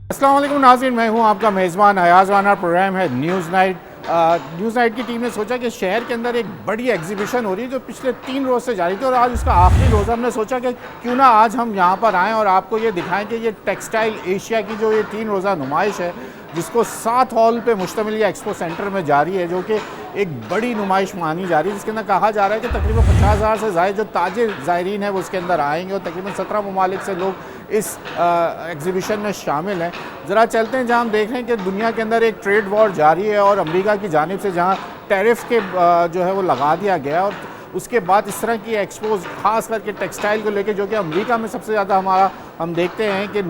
अस्सलाम वालेकुम नाज़रीन, मैं हूं आपका मेज़बान अयाज़ वाना। प्रोग्राम है न्यूज़ नाइट। न्यूज़ नाइट की टीम ने सोचा कि शहर के अंदर एक बड़ी एग्जीबिशन हो रही है जो पिछले 3 रोज़ से जारी थी और आज उसका आखिरी रोज़। हमने सोचा कि क्यों ना आज हम यहां पर आएँ और आपको ये दिखाएं कि ये टेक्सटाइल एशिया की जो ये 3 रोज़ा नुमाइश है जिसको 7 हॉल पे मुश्तमिल ये एक्सपो सेंटर में जारी है, जो कि एक बड़ी नुमाइश मानी जा रही है, जिसके अंदर कहा जा रहा है कि तकरीबन 50,000 से ज़ायद जो ताजे ज़ायरीन है वो उसके अंदर आएंगे और तकरीबन 17 ममालिक से लोग इस एग्ज़िबिशन में शामिल हैं। ज़रा चलते हैं जहाँ हम देख रहे हैं कि दुनिया के अंदर एक ट्रेड वॉर जारी है और अमेरिका की जानिब से जहाँ टैरिफ के जो है वो लगा दिया गया और उसके बाद इस तरह की एक्सपोज खास करके टेक्सटाइल को लेके, जो कि अमेरिका में सबसे ज़्यादा हमारा हम देखते हैं कि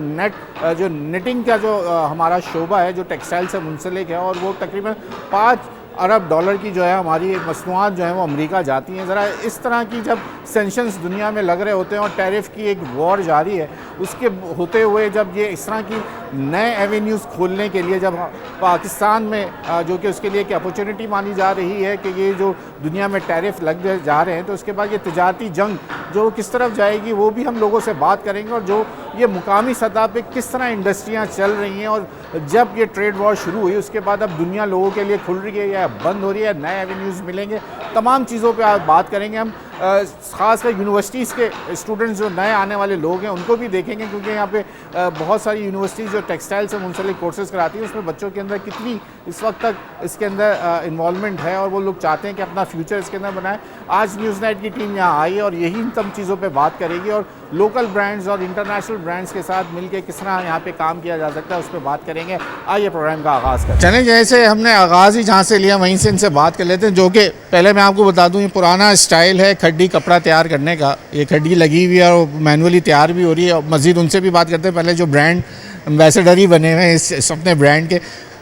जो निटिंग का जो हमारा शोबा है जो टेक्सटाइल से मुंसलिक है और वो तकरीबन 5 अरब डॉलर की जो है हमारी मसनूआत जो है वो अमेरिका जाती हैं। ज़रा इस तरह की जब सेंशंस दुनिया में लग रहे होते हैं और टैरिफ की एक वॉर जारी है, उसके होते हुए जब ये इस तरह की नए एवेन्यूज़ खोलने के लिए जब पाकिस्तान में जो कि उसके लिए एक अपॉर्चुनिटी मानी जा रही है कि ये जो दुनिया में टैरिफ लग जा रहे हैं, तो उसके बाद ये तिजारती जंग जो किस तरफ जाएगी वो भी हम लोगों से बात करेंगे और जो ये मुकामी सतह पे किस तरह इंडस्ट्रियाँ चल रही हैं और जब ये ट्रेड वॉर शुरू हुई उसके बाद अब दुनिया लोगों के लिए खुल रही है या बंद हो रही है, नए एवेन्यूज़ मिलेंगे, तमाम चीज़ों पे आज बात करेंगे हम। ख़ासकर यूनिवर्सिटीज़ के स्टूडेंट्स जो नए आने वाले लोग हैं उनको भी देखेंगे, क्योंकि यहाँ पे बहुत सारी यूनिवर्सिटीज़ जो टेक्सटाइल से मुंसलिक कोर्सेज़ कराती हैं उसमें बच्चों के अंदर कितनी इस वक्त तक इसके अंदर इन्वॉल्वमेंट है और वो लोग चाहते हैं कि अपना फ्यूचर इसके अंदर बनाएं। आज न्यूज़ नाइट की टीम यहाँ आई और यही इन तमाम चीज़ों पर बात करेगी और लोकल ब्रांड्स और इंटरनेशनल ब्रांड्स के साथ मिलकर किस तरह यहाँ पे काम किया जा सकता है उस पर बात करेंगे। आइए प्रोग्राम का आगाज़ करें। चलें, जैसे हमने आगाज़ ही जहाँ से लिया वहीं से इनसे बात कर लेते हैं, जो कि पहले मैं आपको बता दूँ ये पुराना स्टाइल है खड्डी कपड़ा तैयार करने का। ये खड्डी लगी हुई है और मैनुअली तैयार भी हो रही है। और मज़ीद उनसे भी बात करते हैं, पहले जो ब्रांड एम्बेसडर ही बने हुए हैं इस अपने ब्रांड के,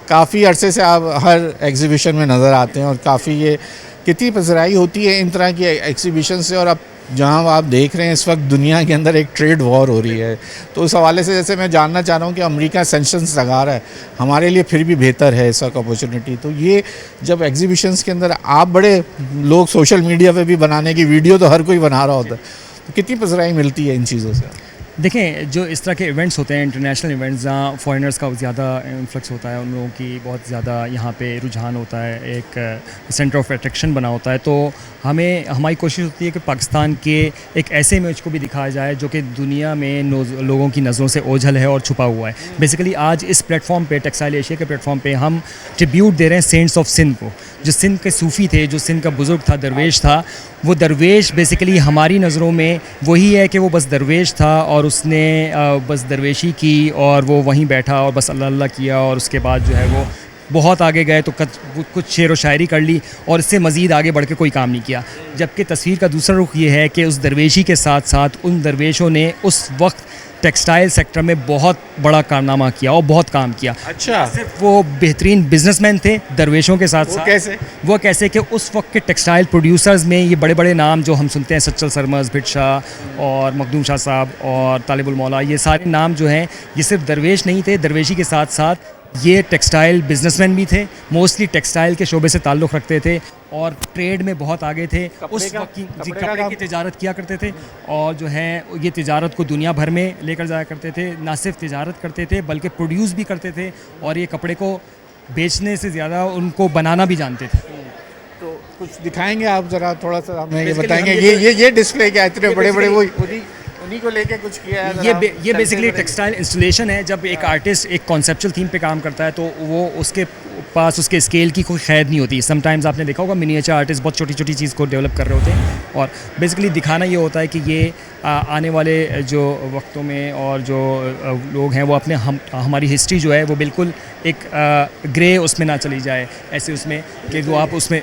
काफ़ी अरसे से आप हर एग्जीबिशन में नज़र आते हैं और काफ़ी ये कितनी पसराई होती है इन तरह की एग्जीबिशन से। और अब जहाँ आप देख रहे हैं इस वक्त दुनिया के अंदर एक ट्रेड वॉर हो रही है, तो उस हवाले से जैसे मैं जानना चाह रहा हूँ कि अमेरिका सेंक्शंस लगा रहा है, हमारे लिए फिर भी बेहतर है इस वक्त अपॉर्चुनिटी। तो ये जब एग्जीबिशंस के अंदर आप बड़े लोग सोशल मीडिया पे भी बनाने की वीडियो तो हर कोई बना रहा होता है, तो कितनी पसराई मिलती है इन चीज़ों से? देखें, जो इस तरह के इवेंट्स होते हैं, इंटरनेशनल इवेंट्स जहाँ फॉरेनर्स का ज़्यादा इन्फ्लक्स होता है, उन लोगों की बहुत ज़्यादा यहाँ पे रुझान होता है, एक सेंटर ऑफ अट्रैक्शन बना होता है, तो हमारी कोशिश होती है कि पाकिस्तान के एक ऐसे इमेज को भी दिखाया जाए जो कि दुनिया में लोगों की नज़रों से ओझल है और छुपा हुआ है। बेसिकली आज इस प्लेटफॉर्म पे, टेक्सटाइल एशिया के प्लेटफॉर्म पे हम ट्रिब्यूट दे रहे हैं सेंट्स ऑफ सिंध को, जो सिंध के सूफ़ी थे, जो सिंध का बुज़ुर्ग था, दरवेश था। वो दरवेश बेसिकली हमारी नज़रों में वही है कि वो बस दरवेश था और उसने बस दरवेशी की और वो वहीं बैठा और बस अल्लाह अल्लाह किया और उसके बाद जो है वो बहुत आगे गए तो कुछ शेर व शायरी कर ली और इससे मज़ीद आगे बढ़ के कोई काम नहीं किया। जबकि तस्वीर का दूसरा रुख ये है कि उस दरवेशी के साथ साथ उन दरवेशों ने उस वक्त टेक्सटाइल सेक्टर में बहुत बड़ा कारनामा किया और बहुत काम किया। अच्छा, सिर्फ वो बेहतरीन बिजनेसमैन थे दरवेशों के साथ साथ। वो कैसे कि उस वक्त के टेक्सटाइल प्रोड्यूसर्स में ये बड़े बड़े नाम जो हम सुनते हैं, सच्चल सरमज़, भिट शाह और मखदूम शाह साहब और तालिबुल मौला, ये सारे नाम जो हैं ये सिर्फ दरवेश नहीं थे, दरवेशी के साथ साथ ये टेक्सटाइल बिजनेसमैन भी थे, मोस्टली टेक्सटाइल के शोबे से ताल्लुक़ रखते थे और ट्रेड में बहुत आगे थे। उस वक्त कपड़े की तिजारत किया करते थे और जो है ये तिजारत को दुनिया भर में लेकर जाया करते थे। ना सिर्फ तिजारत करते थे बल्कि प्रोड्यूस भी करते थे और ये कपड़े को बेचने से ज़्यादा उनको बनाना भी जानते थे। तो कुछ दिखाएंगे आप ज़रा, थोड़ा सा हमें ये बताएंगे, ये डिस्प्ले क्या इतने बड़े बड़े वो उन्हीं को लेके कुछ किया है? ये बेसिकली टेक्सटाइल इंस्टॉलेशन है। जब एक आर्टिस्ट एक कॉन्सेप्चुअल थीम पे काम करता है तो वो उसके पास उसके स्केल की कोई क़ैद नहीं होती। समटाइम्स आपने देखा होगा मिनिएचर आर्टिस्ट बहुत छोटी छोटी चीज़ को डेवलप कर रहे होते हैं और बेसिकली दिखाना ये होता है कि ये आने वाले जो वक्तों में और जो लोग हैं वो अपने हमारी हिस्ट्री जो है वो बिल्कुल एक ग्रे उसमें ना चली जाए, ऐसे उसमें कि जो आप उसमें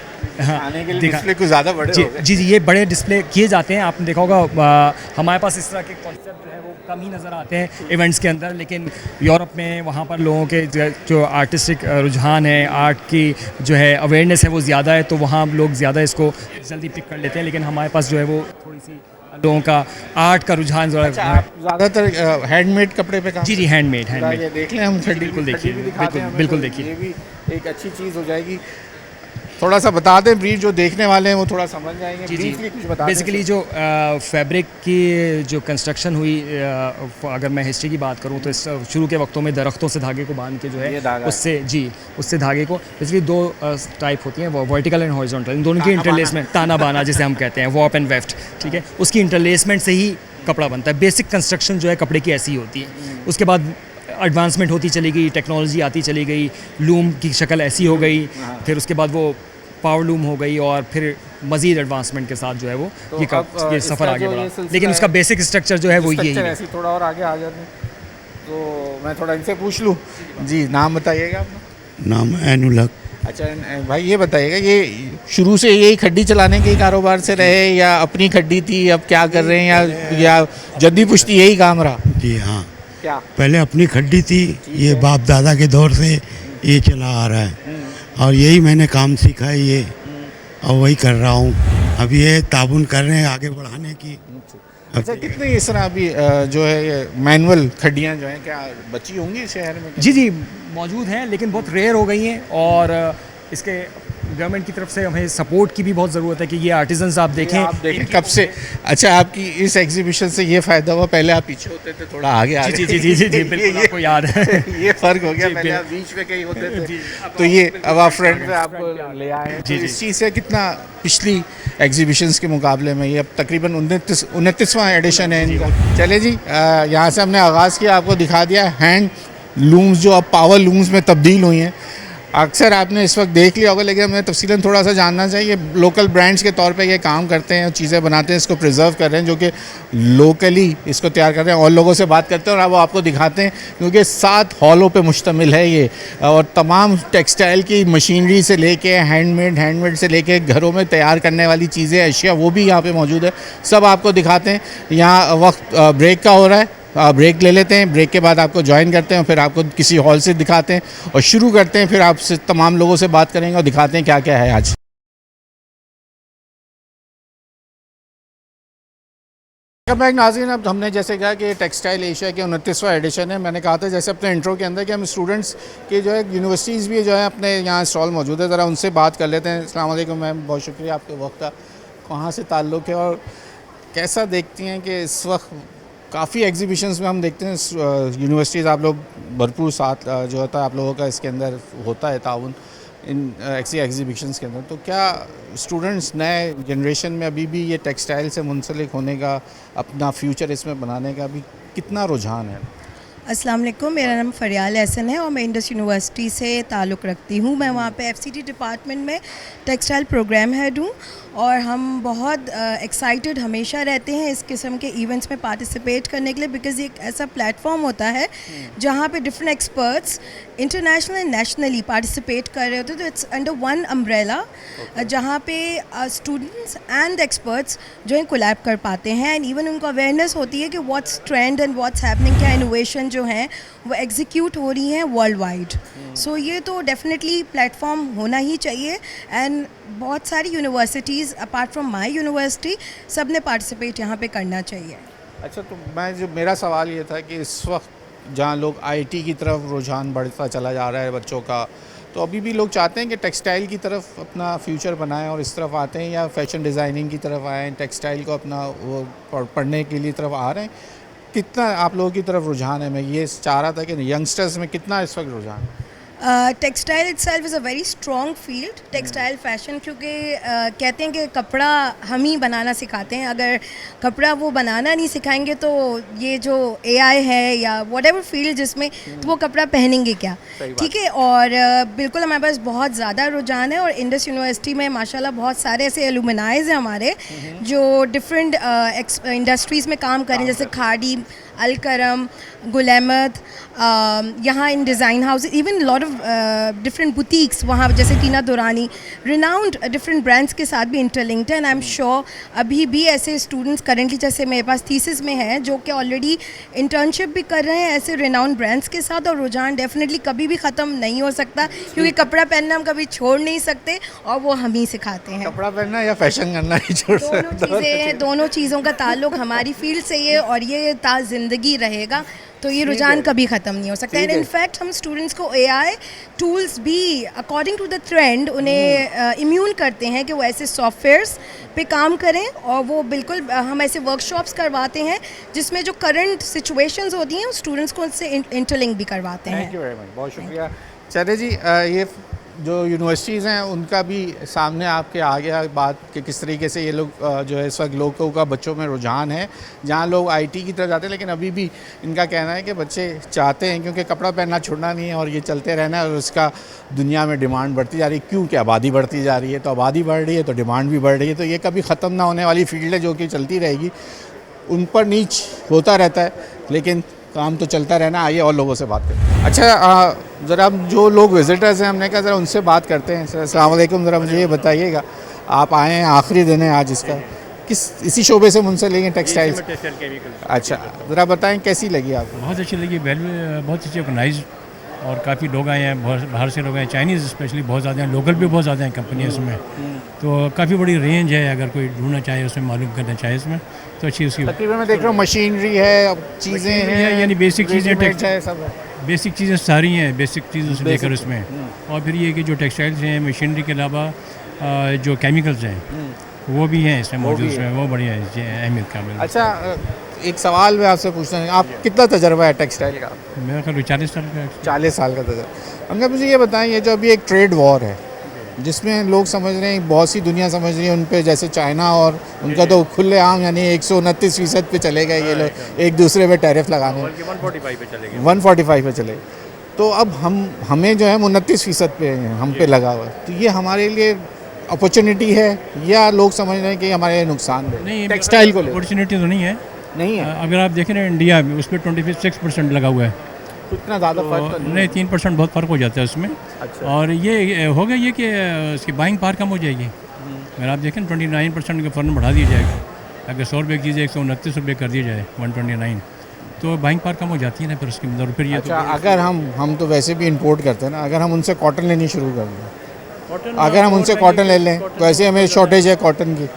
डिस्प्ले कुछ ज़्यादा बड़े जी ये बड़े डिस्प्ले किए जाते हैं। आपने देखा होगा हमारे पास इस तरह के कॉन्सेप्ट जो है वो कम ही नज़र आते हैं इवेंट्स के अंदर, लेकिन यूरोप में वहाँ पर लोगों के जो आर्टिस्टिक रुझान है, आर्ट की जो है अवेयरनेस है वो ज़्यादा है, तो वहाँ लोग ज़्यादा इसको जल्दी पिक कर लेते हैं। लेकिन हमारे पास जो है वो थोड़ी सी लोगों का आर्ट का रुझान ज़्यादातर हैंडमेड कपड़े पे काम? जी हैंडमेड देख लें हम, बिल्कुल देखिए, बिल्कुल देखिए, ये भी एक अच्छी चीज़ हो जाएगी। थोड़ा सा बता दें ब्रीफ, जो देखने वाले हैं वो थोड़ा समझ जाएंगे। जी ब्रीफली कुछ बता दें। बेसिकली जो फैब्रिक की जो कंस्ट्रक्शन हुई, अगर मैं हिस्ट्री की बात करूँ तो इस शुरू के वक्तों में दरख्तों से धागे को बांध के जो ये धागा है उससे धागे को बेसिकली दो टाइप होती हैं, वो वर्टिकल एंड हॉरिजॉन्टल, इन दोनों की इंटरलेसमेंट, ताना बाना जिसे हम कहते हैं, वॉर्प एंड वेफ्ट, ठीक है, उसकी इंटरलेसमेंट से ही कपड़ा बनता है। बेसिक कंस्ट्रक्शन जो है कपड़े की ऐसी ही होती है। उसके बाद एडवांसमेंट होती चली गई, टेक्नोलॉजी आती चली गई, लूम की शक्ल ऐसी हो गई, फिर उसके बाद वो पावर लूम हो गई, और फिर मज़ीद एडवांसमेंट के साथ जो है वो ये सफ़र आगे बढ़ा। लेकिन उसका बेसिक स्ट्रक्चर जो है वो यही है। ऐसे थोड़ा और आगे आ जाते हैं तो मैं थोड़ा इनसे पूछ लूँ। जी, नाम बताइएगा अपना। नाम एनुलक। अच्छा भाई, ये बताइएगा, ये शुरू से यही खड्डी चलाने के कारोबार से रहे या अपनी खड्डी थी, अब क्या कर रहे हैं, या जद्दी पुश्ती यही काम रहा? जी हाँ, क्या पहले अपनी खड्डी थी, ये बाप दादा के दौर से ये चला आ रहा है, और यही मैंने काम सीखा है ये, और वही कर रहा हूँ। अब ये ताबुन कर रहे हैं आगे बढ़ाने की। अच्छा, कितने इस तरह अभी जो है ये मैनुअल खड्डियाँ जो हैं, क्या बची होंगी शहर में? जी मौजूद हैं, लेकिन बहुत रेयर हो गई हैं, और इसके गवर्नमेंट की तरफ से हमें सपोर्ट की भी बहुत ज़रूरत है कि ये आर्टिजन्स आप देखें कब से। अच्छा, आपकी इस एग्जीबिशन से ये फ़ायदा हुआ, पहले आप पीछे होते थे, थोड़ा आगे आ गए। जी बिल्कुल, आपको याद है। ये फ़र्क हो गया, पहले आप बीच में कहीं होते थे, तो ये अब आप फ्रंट पे आपको ले आए हैं। इस चीज़ से कितना पिछली एग्जीबिशंस के मुकाबले में ये अब तकरीबन 29वां एडिशन है इनका। चले जी, यहाँ से हमने आगाज़ किया, आपको दिखा दिया हैंड लूम्स जो अब पावर लूम्स में तब्दील हुई हैं। अक्सर आपने इस वक्त देख लिया होगा, लेकिन हमें तफसीलन थोड़ा सा जानना चाहिए। लोकल ब्रांड्स के तौर पे ये काम करते हैं, चीज़ें बनाते हैं, इसको प्रिजर्व कर रहे हैं, जो कि लोकली इसको तैयार कर रहे हैं, और लोगों से बात करते हैं और अब वो आपको दिखाते हैं, क्योंकि 7 हॉलों पे मुश्तमिल है ये, और तमाम टेक्सटाइल की मशीनरी से लेके हैंडमेड से लेके घरों में तैयार करने वाली चीज़ें, अशिया, वो भी यहाँ पर मौजूद है, सब आपको दिखाते हैं। यहाँ वक्त ब्रेक का हो रहा है, ब्रेक ले लेते हैं, ब्रेक के बाद आपको ज्वाइन करते हैं, फिर आपको किसी हॉल से दिखाते हैं और शुरू करते हैं, फिर आपसे तमाम लोगों से बात करेंगे और दिखाते हैं क्या क्या है आज। नाज़रीन, अब हमने जैसे कहा कि टेक्सटाइल एशिया के 29वां एडिशन है। मैंने कहा था जैसे अपने इंट्रो के अंदर कि हम स्टूडेंट्स के जो है यूनिवर्सिटीज़ भी जो है अपने यहाँ स्टॉल मौजूद है, ज़रा उनसे बात कर लेते हैं। अस्सलाम वालेकुम मैम, बहुत शुक्रिया आपके वक्त का। कहाँ से ताल्लुक़ है और कैसा देखती हैं कि इस वक्त काफ़ी एग्जीबिशंस में हम देखते हैं यूनिवर्सिटीज़, आप लोग भरपूर साथ जो होता है आप लोगों का इसके अंदर होता है ताउन इन ऐसी एग्जीबिशंस के अंदर, तो क्या स्टूडेंट्स नए जनरेशन में अभी भी ये टेक्सटाइल से मुंसलिक होने का, अपना फ्यूचर इसमें बनाने का अभी कितना रुझान है? अस्सलाम वालेकुम, मेरा नाम फ़रियाल एहसन है और मैं इंडस यूनिवर्सिटी से ताल्लुक़ रखती हूँ। मैं वहाँ पे एफसीटी डिपार्टमेंट में टेक्सटाइल प्रोग्राम हेड हूँ, और हम बहुत एक्साइटेड हमेशा रहते हैं इस किस्म के इवेंट्स में पार्टिसिपेट करने के लिए, बिकॉज़ ये एक ऐसा प्लेटफॉर्म होता है जहाँ पे different experts international and nationally participate कर रहे होते हैं। तो इट्स अंडर वन अम्ब्रेला, जहाँ पे स्टूडेंट्स एंड एक्सपर्ट्स जो है कोलैब कर पाते हैं, एंड इवन उनको अवेयरनेस होती है कि what's trend and what's happening, क्या इनोवेशन जो हैं वो एग्जीक्यूट हो रही हैं वर्ल्ड वाइड। सो ये तो डेफिनेटली प्लेटफॉर्म होना ही चाहिए, एंड बहुत सारी universities apart from my university सब ने पार्टिसिपेट यहाँ पे करना चाहिए। अच्छा, तो मेरा सवाल ये था कि इस वक्त जहाँ लोग आईटी की तरफ रुझान बढ़ता चला जा रहा है बच्चों का, तो अभी भी लोग चाहते हैं कि टेक्सटाइल की तरफ अपना फ्यूचर बनाएं और इस तरफ आते हैं, या फैशन डिज़ाइनिंग की तरफ आएँ, टेक्सटाइल को अपना वो पढ़ने के लिए तरफ आ रहे हैं? कितना आप लोगों की तरफ रुझान है? मैं ये चाह रहा था कि यंगस्टर्स में कितना इस वक्त रुझान है? Textile itself is a very strong field, textile fashion, क्योंकि कहते हैं कि कपड़ा हम ही बनाना सिखाते हैं। अगर कपड़ा वो बनाना नहीं सिखाएंगे तो ये जो एआई है या व्हाटएवर फील्ड जिसमें, तो वो कपड़ा पहनेंगे क्या? ठीक है, और बिल्कुल हमारे पास बहुत ज़्यादा रुझान है, और इंडस यूनिवर्सिटी में माशाल्लाह बहुत सारे ऐसे एलुमनाइज हैं हमारे जो डिफरेंट इंडस्ट्रीज़ में काम करें, जैसे खादी, अलकरम, गुल अहमद, यहाँ in design house, even lot of different boutiques वहाँ, जैसे Tina Durrani, renowned different brands के साथ भी इंटरलिंक्ड है। एंड आई एम श्योर अभी भी ऐसे स्टूडेंट्स करेंटली जैसे मेरे पास थीसिस में हैं जो कि ऑलरेडी इंटर्नशिप भी कर रहे हैं ऐसे रिनाउंड ब्रांड्स के साथ, और रुझान डेफिनेटली कभी भी ख़त्म नहीं हो सकता, क्योंकि कपड़ा पहनना हम कभी छोड़ नहीं सकते और वो हम ही सिखाते हैं। कपड़ा पहनना या फैशन करना ही छोड़ सकते, दोनों चीज़ों का ताल्लुक हमारी फील्ड से है, और ये ता ज़िंदगी रहेगा। तो ये रुझान कभी ख़त्म नहीं हो सकता। एंड इनफैक्ट हम स्टूडेंट्स को एआई टूल्स भी अकॉर्डिंग टू द ट्रेंड उन्हें इम्यून करते हैं कि वो ऐसे सॉफ्टवेयर्स पे काम करें, और वो बिल्कुल हम ऐसे वर्कशॉप्स करवाते हैं जिसमें जो करंट सिचुएशंस होती हैं स्टूडेंट्स को उनसे इंटरलिंक भी करवाते हैं। थैंक यू वेरी मच, बहुत शुक्रिया। चले जी, ये जो यूनिवर्सिटीज़ हैं उनका भी सामने आपके आ गया बात कि किस तरीके से ये लोग जो है इस वक्त लोगों का बच्चों में रुझान है, जहाँ लोग आईटी की तरफ जाते हैं, लेकिन अभी भी इनका कहना है कि बच्चे चाहते हैं, क्योंकि कपड़ा पहनना छोड़ना नहीं है और ये चलते रहना है, और उसका दुनिया में डिमांड बढ़ती जा रही है। क्योंकि आबादी बढ़ती जा रही है, तो आबादी बढ़ रही है तो डिमांड भी बढ़ रही है, तो ये कभी ख़त्म ना होने वाली फील्ड है जो कि चलती रहेगी। उन पर नीच होता रहता है, लेकिन काम तो चलता रहना। आइए और लोगों से बात करें। अच्छा, ज़रा जो लोग विज़िटर्स हैं, हमने कहा ज़रा उनसे बात करते हैं। सर अस्सलाम वालेकुम, ज़रा मुझे ये बताइएगा, आप आए हैं, आखिरी दिन है आज इसका, किस इसी शोबे से मुंसलिक हैं, टेक्सटाइल्स? अच्छा, ज़रा बताएं कैसी लगी आपको? बहुत अच्छी लगी, बहुत अच्छी ऑर्गेनाइज, और काफ़ी लोग आए हैं, बहुत बाहर से लोग आए हैं, चाइनीज़ स्पेशली बहुत ज़्यादा हैं, लोकल भी बहुत ज़्यादा हैं कंपनियों में। तो काफ़ी बड़ी रेंज है, अगर कोई ढूंढना चाहे उसमें मालूम करना चाहे इसमें तो अच्छी उसकी तकरीबन मैं देख रहा हूँ मशीनरी है, चीज़ें हैं, यानी बेसिक चीज़ें रेडीमेड है, सब है। बेसिक चीज़ें सारी हैं, बेसिक चीज़ों से लेकर उसमें। और फिर ये कि जो टेक्सटाइल्स हैं, मशीनरी के अलावा जो केमिकल्स हैं वो भी हैं इसमें मौजूद, उसमें वो बढ़िया है, अहमियत काबिल। अच्छा, एक सवाल मैं आपसे पूछना है, आप कितना तजर्बा है टेक्सटाइल का? मेरा ख्याल 40 साल का। 40 साल का तजर्बा। अंकल मुझे ये बताएं, ये जो अभी एक ट्रेड वॉर है जिसमें लोग समझ रहे हैं, बहुत सी दुनिया समझ रही है उन पे, जैसे चाइना और उनका तो खुलेआम यानी 129% पे चले गए ये लोग, एक दूसरे पे टैरिफ लगाने, 145 पे चले गए। 145 पे चले। तो अब हमें जो है 29% पे हम पे लगा हुआ है, तो ये हमारे लिए अपॉर्चुनिटी है या लोग समझ रहे हैं कि हमारे लिए नुकसान है? नहीं, टेक्सटाइल को अपॉर्चुनिटी तो नहीं है, नहीं है। अगर आप देखें ना इंडिया में, उस पर 26% लगा हुआ है, तो इतना ज़्यादा फर्क तो नहीं, 3% बहुत फ़र्क हो जाता है उसमें। अच्छा। और ये होगा ये कि उसकी बाइंग पावर कम हो जाएगी। अगर आप देखें 29% का फ़ौरन बढ़ा दिया जाएगा, अगर 100 रुपये की चीज़ 129 रुपये कर दी जाए, 129, तो बाइंग पावर कम हो जाती है ना फिर उसकी अंदर। फिर ये अच्छा, अगर हम तो वैसे भी इंपोर्ट करते हैं ना, अगर हम उनसे कॉटन लेनी शुरू कर दें, अगर हम उनसे कॉटन ले लें, तो ऐसे हमें शॉर्टेज है कॉटन की,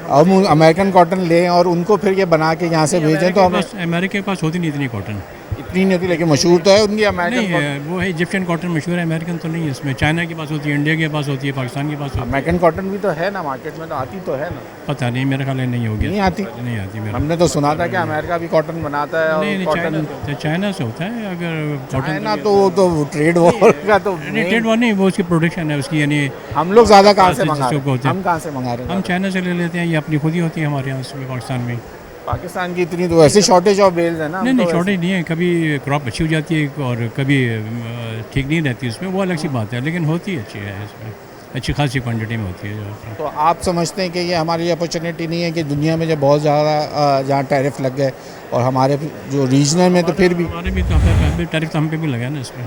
हम अमेरिकन कॉटन लें और उनको फिर ये बना के यहाँ से भेजें, तो हमें अमेरिका के पास होती नहीं इतनी कॉटन, इतनी नहीं होती, लेकिन मशहूर तो है उनकी अमेरिकन नहीं है, वो है इजिप्शियन कॉटन मशहूर है, अमेरिकन तो नहीं है इसमें। चाइना के पास होती है, इंडिया के पास होती है, पाकिस्तान के पास होती है। अमेरिकन कॉटन भी तो है ना मार्केट में, तो आती तो है ना? पता नहीं, मेरे ख्याल नहीं होगी, नहीं आती, नहीं आती मेरा। हमने तो सुना था कि अमेरिका भी कॉटन बनाता है, और नहीं, कॉटन चाइना से होता है। अगर चाइना तो वो तो ट्रेड वॉर का तो नहीं, ट्रेड वॉर नहीं, वो उसकी प्रोडक्शन है उसकी, यानी हम लोग ज़्यादा कहाँ से जिसको मंगा रहे हैं? होते हैं। हम कहाँ से मंगा रहे हैं? हम चाइना से ले लेते हैं, ये अपनी खुद ही होती है हमारे यहाँ उसमें, पाकिस्तान में। पाकिस्तान की इतनी तो वैसे शॉर्टेज ऑफ बेल्स है ना। नहीं, तो शॉर्टेज नहीं है, कभी क्रॉप अच्छी हो जाती है और कभी ठीक नहीं रहती उसमें, वो अलग सी बात है, लेकिन होती अच्छी है इसमें, अच्छी खासी क्वांटिटी में होती है। तो आप समझते हैं कि ये हमारी अपॉर्चुनिटी नहीं है कि दुनिया में जब बहुत ज़्यादा जहाँ टैरिफ लग गए, और हमारे जो रीजनल में तो फिर भी हमारे भी तो टैरिफ तो हम पे भी लगा है ना इसमें।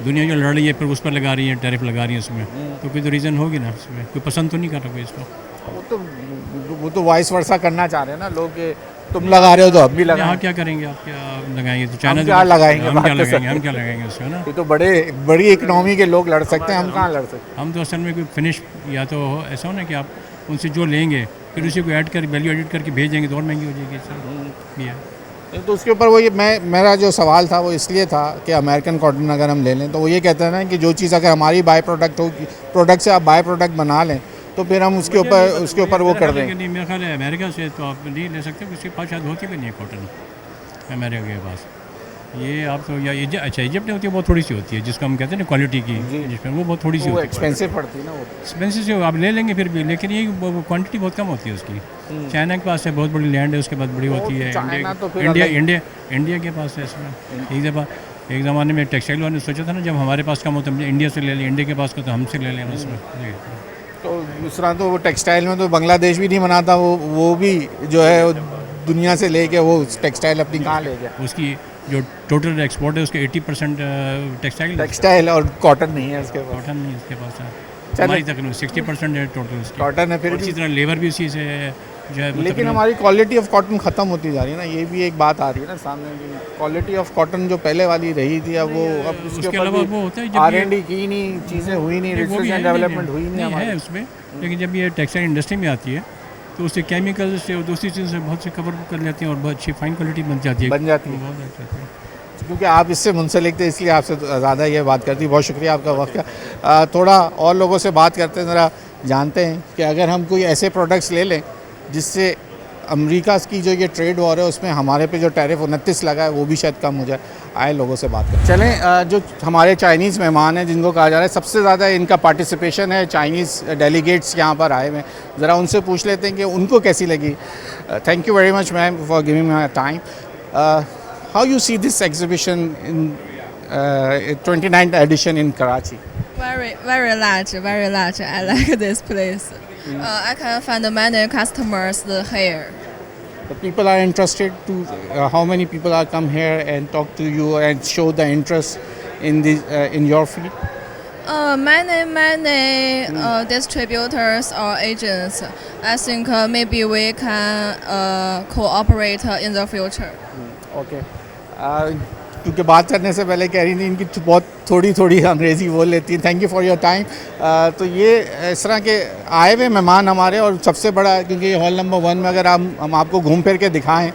दुनिया जो लड़ रही है फिर उस पर लगा रही है, टैरिफ लगा रही है उसमें, तो कोई तो रीज़न होगी ना इसमें, कोई पसंद तो नहीं कर रहा कोई इसको। वो तो वाइस वर्सा करना चाह रहे हैं ना लोग कि तुम लगा रहे हो तो हम भी लगाएं। यहाँ क्या करेंगे, आप क्या लगाएंगे? तो चाइना क्या लगाएंगे? हम क्या लगाएंगे, हम क्या लगाएंगे उसमें ना? ये तो बड़ी इकोनॉमी के लोग लड़ सकते हैं, हम कहाँ लड़ सकते हैं? हम तो असल में कोई फिनिश, या तो ऐसा हो ना कि आप उनसे जो लेंगे फिर उसी को ऐड कर वैल्यू एडिट करके भेज देंगे तो और महंगी हो जाएगी सर। ये नहीं, तो उसके ऊपर वो ये मेरा जो सवाल था वो इसलिए था कि अमेरिकन कॉटन अगर हम ले लें, तो वो ये कहते हैं ना कि जो चीज़ अगर हमारी बाय प्रोडक्ट हो, प्रोडक्ट से आप बाय प्रोडक्ट बना लें, तो फिर हम उसके ऊपर वो कर देंगे। नहीं, मेरा ख्याल है अमेरिका से तो आप नहीं ले सकते, उसके पास शायद होती भी नहीं है कॉटन अमेरिका के पास। ये आप तो या अच्छा इजिप्ट में होती है, बहुत थोड़ी सी होती है, जिसको हम कहते हैं ना क्वालिटी की, जिसमें वो बहुत थोड़ी सी वो होती है, एक्सपेंसिव पड़ती है ना, वो एक्सपेंसिव से आप ले लेंगे फिर भी, लेकिन ये क्वांटिटी बहुत कम होती है उसकी। चाइना के पास है, बहुत बड़ी लैंड है, उसके बाद बड़ी होती है। इंडिया के पास है इसमें। एक ज़माने में टेक्सटाइल वाले ने सोचा था ना, जब हमारे पास कम होता है इंडिया से ले लें, इंडिया के पास का तो हमसे ले लें उसमें। तो दूसरा तो वो टेक्सटाइल में तो बांग्लादेश भी नहीं बनाता, वो भी जो है दुनिया से लेके वो टेक्सटाइल अपनी कहाँ ले गया? उसकी जो टोटल एक्सपोर्ट है उसके 80% टेक्सटाइल और कॉटन नहीं है उसके पास। कॉटन नहीं उसके पास है, हमारी तकरीबन 60% है टोटल उसकी कॉटन है। फिर इसी तरह लेबर भी उसी से जो है, लेकिन हमारी क्वालिटी ऑफ कॉटन ख़त्म होती जा रही है ना, ये भी एक बात आ रही है ना सामने की। क्वालिटी ऑफ कॉटन जो पहले वाली रही थी, अब वो अब उसके अलावा वो होता है R&D की नहीं, चीज़ें हुई नहीं, रिसर्च एंड डेवलपमेंट हुई नहीं है उसमें। लेकिन जब ये टेक्सटाइल इंडस्ट्री में आती है तो उससे केमिकल से और दूसरी चीज़ से बहुत से कवर कर लेती हैं और बहुत अच्छी फाइन क्वालिटी बन जाती है। बहुत अच्छी। क्योंकि आप इससे मुंसलिक थे इसलिए आपसे ज़्यादा ये बात करती। बहुत शुक्रिया आपका वक्त का। थोड़ा और लोगों से बात करते हैं, ज़रा जानते हैं कि अगर हम कोई ऐसे प्रोडक्ट्स ले लें जिससे अमेरिका की जो ये ट्रेड वॉर है उसमें हमारे पे जो टैरिफ 29 लगा है वो भी शायद कम हो जाए। आए लोगों से बात करें। चलें, जो हमारे चाइनीज़ मेहमान हैं जिनको कहा जा रहा है सबसे ज़्यादा इनका पार्टिसिपेशन है, चाइनीज़ डेलीगेट्स यहाँ पर आए हुए हैं, ज़रा उनसे पूछ लेते हैं कि उनको कैसी लगी। Thank you very much ma'am for giving my time. How you see this exhibition in 29th edition in Karachi? Very large, very large. I like this place. I can find many customers here. The people are interested to how many people are come here and talk to you and show the interest in this in your field? Many distributors or agents. I think maybe we can cooperate in the future. Okay. क्योंकि बात करने से पहले कह रही थी इनकी बहुत थोड़ी अंग्रेज़ी बोल लेती हैं। Thank you for your time. तो ये इस तरह के आए हुए मेहमान हमारे, और सबसे बड़ा क्योंकि हॉल नंबर 1 में अगर हम आपको घूम फिर के दिखाएं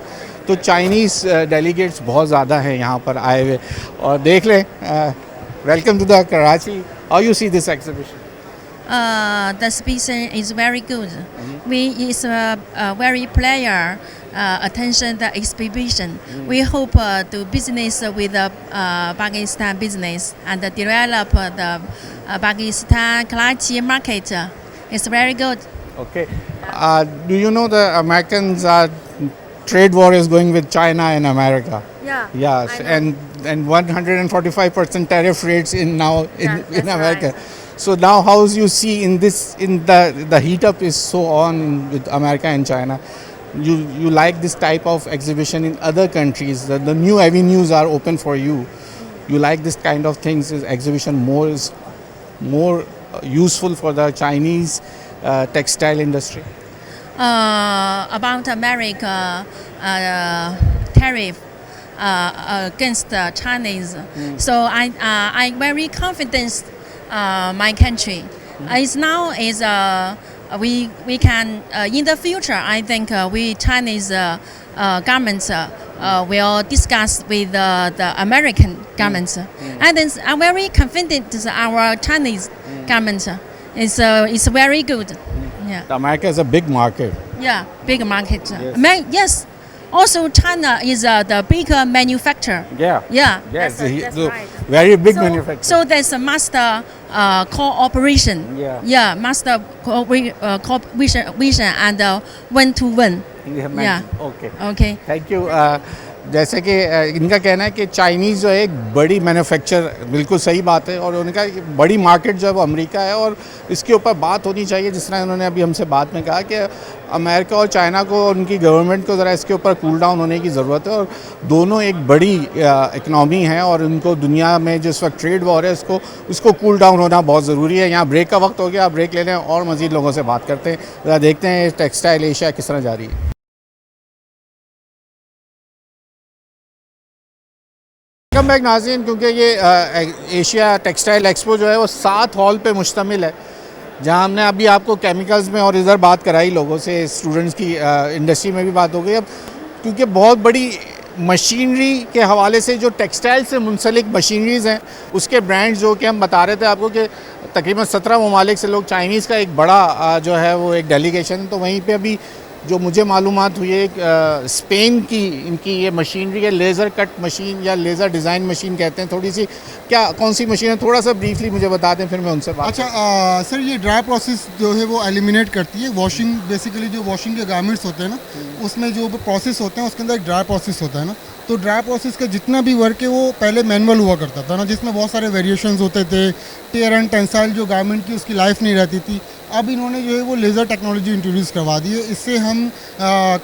तो चाइनीज़ डेलीगेट्स बहुत ज़्यादा हैं यहाँ पर आए हुए। और देख लें, welcome to the Karachi. How you see this exhibition? The exhibition is very good. We is very player attention the exhibition. We hope to business with the Pakistan business and develop the Pakistan Karachi market. It's very good. Okay. Do you know the Americans trade war is going with China and America? Yeah. Yes, and 145% tariff rates in America. Right. So now, how you see in the heat up is so on with America and China. You like this type of exhibition in other countries? The new avenues are open for you. You like this kind of things? Is exhibition more useful for the Chinese textile industry? About America tariff against the Chinese. So I very confident my country. It's now is we can in the future I think we Chinese governments will discuss with the American governments, and then I'm very confident that our Chinese government is very good. Yeah. America is a big market. Yeah, big market. Yes. Yes. Also, China is the big manufacturer. Yeah. Yeah. Yes, That's right. very big manufacturer. So there's a master cooperation. Yeah. Yeah, master cooperation and one-to-one. Yeah. Okay. Okay. Thank you. जैसे कि इनका कहना है कि Chinese जो है एक बड़ी मैन्युफैक्चर, बिल्कुल सही बात है, और उनका बड़ी मार्केट जो है वो अमेरिका है, और इसके ऊपर बात होनी चाहिए। जिस तरह उन्होंने अभी हमसे बात में कहा कि अमेरिका और चाइना को, उनकी गवर्नमेंट को ज़रा इसके ऊपर कूल डाउन होने की ज़रूरत है, और दोनों एक बड़ी इकनॉमी है, और उनको दुनिया में जिस वक्त ट्रेड वॉर है उसको कूल डाउन होना बहुत ज़रूरी है। यहाँ ब्रेक का वक्त हो गया, ब्रेक ले लें और मज़ीद लोगों से बात करते हैं, ज़रा देखते हैं टेक्सटाइल एशिया किस तरह जा रही है। वेलकम बैक नाज़रीन, क्योंकि ये एशिया टेक्सटाइल एक्सपो जो है वो 7 हॉल पे मुश्तमिल है, जहां हमने अभी आपको केमिकल्स में और इधर बात कराई लोगों से, स्टूडेंट्स की इंडस्ट्री में भी बात हो गई। अब क्योंकि बहुत बड़ी मशीनरी के हवाले से जो टेक्सटाइल से मुंसलिक मशीनरीज़ हैं उसके ब्रांड्स जो कि हम बता रहे थे आपको कि तकरीबन 17 ममालिक से लोग, चाइनीज़ का एक बड़ा जो है वो एक डेलीगेशन, तो वहीं पे अभी जो मुझे मालूमात हुई है स्पेन की इनकी ये मशीनरी है, लेज़र कट मशीन या लेज़र डिज़ाइन मशीन कहते हैं। थोड़ी सी कौन सी मशीन है थोड़ा सा ब्रीफली मुझे बता दें, फिर मैं उनसे बात। अच्छा सर, ये ड्राई प्रोसेस जो है वो एलिमिनेट करती है वॉशिंग। बेसिकली जो वॉशिंग के गारमेंट्स होते हैं ना, उसमें जो प्रोसेस होते हैं उसके अंदर एक ड्राई प्रोसेस होता है ना, तो ड्राई प्रोसेस का जितना भी वर्क है वो पहले मैनुअल हुआ करता था ना, जिसमें बहुत सारे वेरिएशंस होते थे, टेयर एंड टेंसाइल जो गारमेंट की उसकी लाइफ नहीं रहती थी। अब इन्होंने जो है वो लेज़र टेक्नोलॉजी इंट्रोड्यूस करवा दी है। इससे हम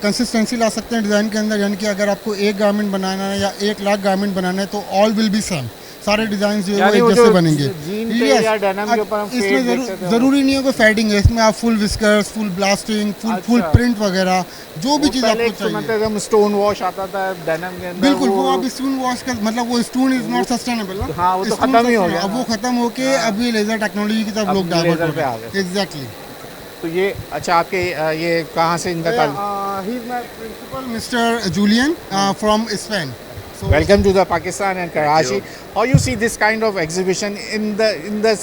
कंसिस्टेंसी ला सकते हैं डिज़ाइन के अंदर, यानी कि अगर आपको एक गारमेंट बनाना है या 1 लाख गारमेंट बनाना है तो ऑल विल बी सेम, सारे डिज़ाइन जो है वो जैसे बनेंगे। इसमें ज़रूरी नहीं है कि फेडिंग है, इसमें आप full whiskers, full blasting, full print वगैरह जो भी चीज़ आपको चाहिए। स्टोन वॉश आता था डेनिम के अंदर, बिल्कुल वो अब स्टोन वॉश का मतलब वो स्टोन इज नॉट सस्टेनेबल ना। हाँ, वो तो खत्म ही हो गया। अब वो खत्म होके अब ये लेज़र टेक्नोलॉजी की तरफ लोग डाइवर्ट हो गए। एग्जैक्टली। तो ये अच्छा आपके ये कहाँ से इनका ताल्लुक? He is my principal mister Julian from Spain. Welcome to the Pakistan and Karachi. How you see this kind of exhibition in the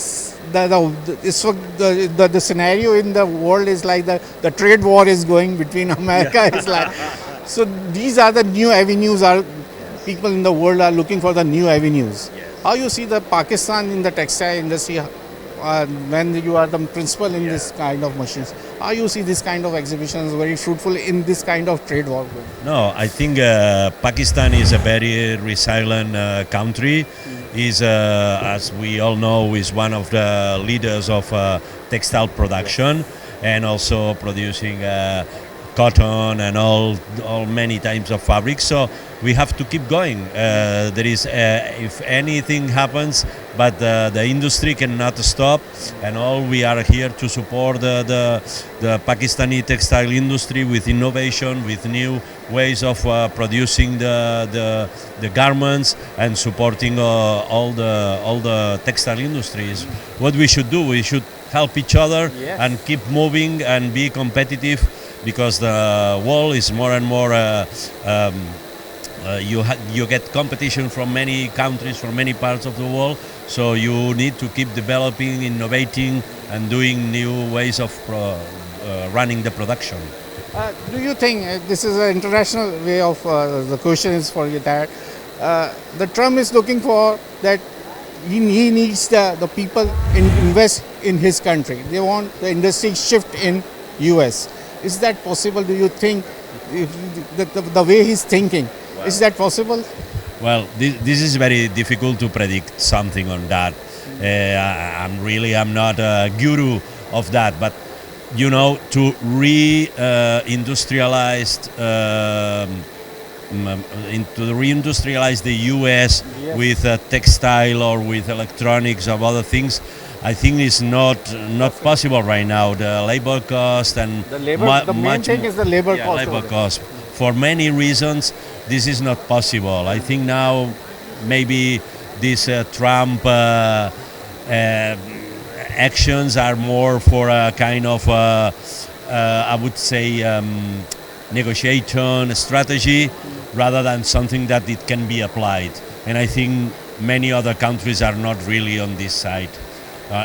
scenario in the world is like the trade war is going between America is like, so these are the new avenues. Are people in the world are looking for the new avenues. How you see the Pakistan in the textile industry when you are the principal in this kind of machines? How you see this kind of exhibitions very fruitful in this kind of trade war? No, I think Pakistan is a very resilient country. Is as we all know, is one of the leaders of textile production and also producing cotton and all many types of fabrics. So we have to keep going. There is, if anything happens, but the industry cannot stop, and all we are here to support the Pakistani textile industry with innovation, with new ways of producing the garments and supporting all the textile industries. What we should do, we should help each other and keep moving and be competitive, because the world is more and more you get competition from many countries, from many parts of the world, so you need to keep developing, innovating and doing new ways of running the production. Do you think this is an international way of the question is for you that the Trump is looking for that he needs the people invest in his country. They want the industry shift in US. Is that possible? Do you think the way he's thinking, is that possible? Well, this is very difficult to predict something on that. I'm not a guru of that, but you know, to reindustrialize the US with textile or with electronics or other things, I think it's not possible right now. The labor cost and the main thing is the labor cost. Labor cost. For many reasons, this is not possible. I think now maybe these Trump actions are more for a kind of, I would say, negotiation strategy rather than something that it can be applied. And I think many other countries are not really on this side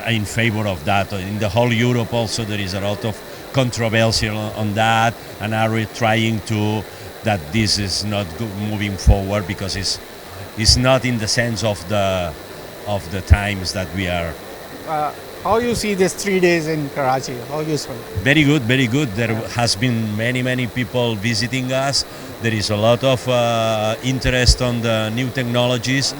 in favor of that. In the whole Europe also there is a lot of controversy on that, and are trying to that this is not moving forward because it's not in the sense of the times that we are. How you see this 3 days in Karachi? How you spend? Very good, very good. There has been many people visiting us. There is a lot of interest on the new technologies,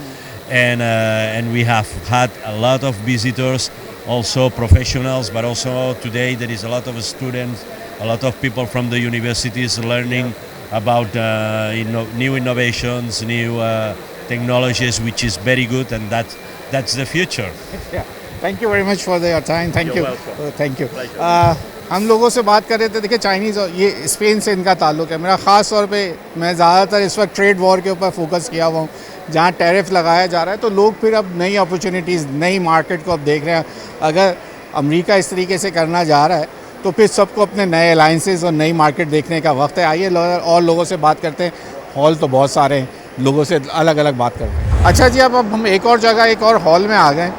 and we have had a lot of visitors, also professionals, but also today there is a lot of students, a lot of people from the universities learning about new innovations, new technologies, which is very good, and that's the future. Yeah. Thank you very much for your time. Thank you. Thank you. हम लोगों से बात कर रहे थे, देखिए Chinese और ये स्पेन से इनका ताल्लुक़ है। मेरा ख़ास तौर पे मैं ज़्यादातर इस वक्त ट्रेड वॉर के ऊपर फोकस किया हुआ हूँ, जहाँ टैरिफ लगाया जा रहा है, तो लोग फिर अब नई अपॉर्चुनिटीज़, नई मार्केट को अब देख रहे हैं। अगर अमेरिका इस तरीके से करना जा रहा है तो फिर सबको अपने नए अलाइंसेस और नई मार्केट देखने का वक्त है। आइए और लोगों से बात करते हैं। हॉल तो बहुत सारे हैं, लोगों से अलग अलग बात करते हैं। अच्छा जी, अब हम एक और जगह, एक और हॉल में आ गए।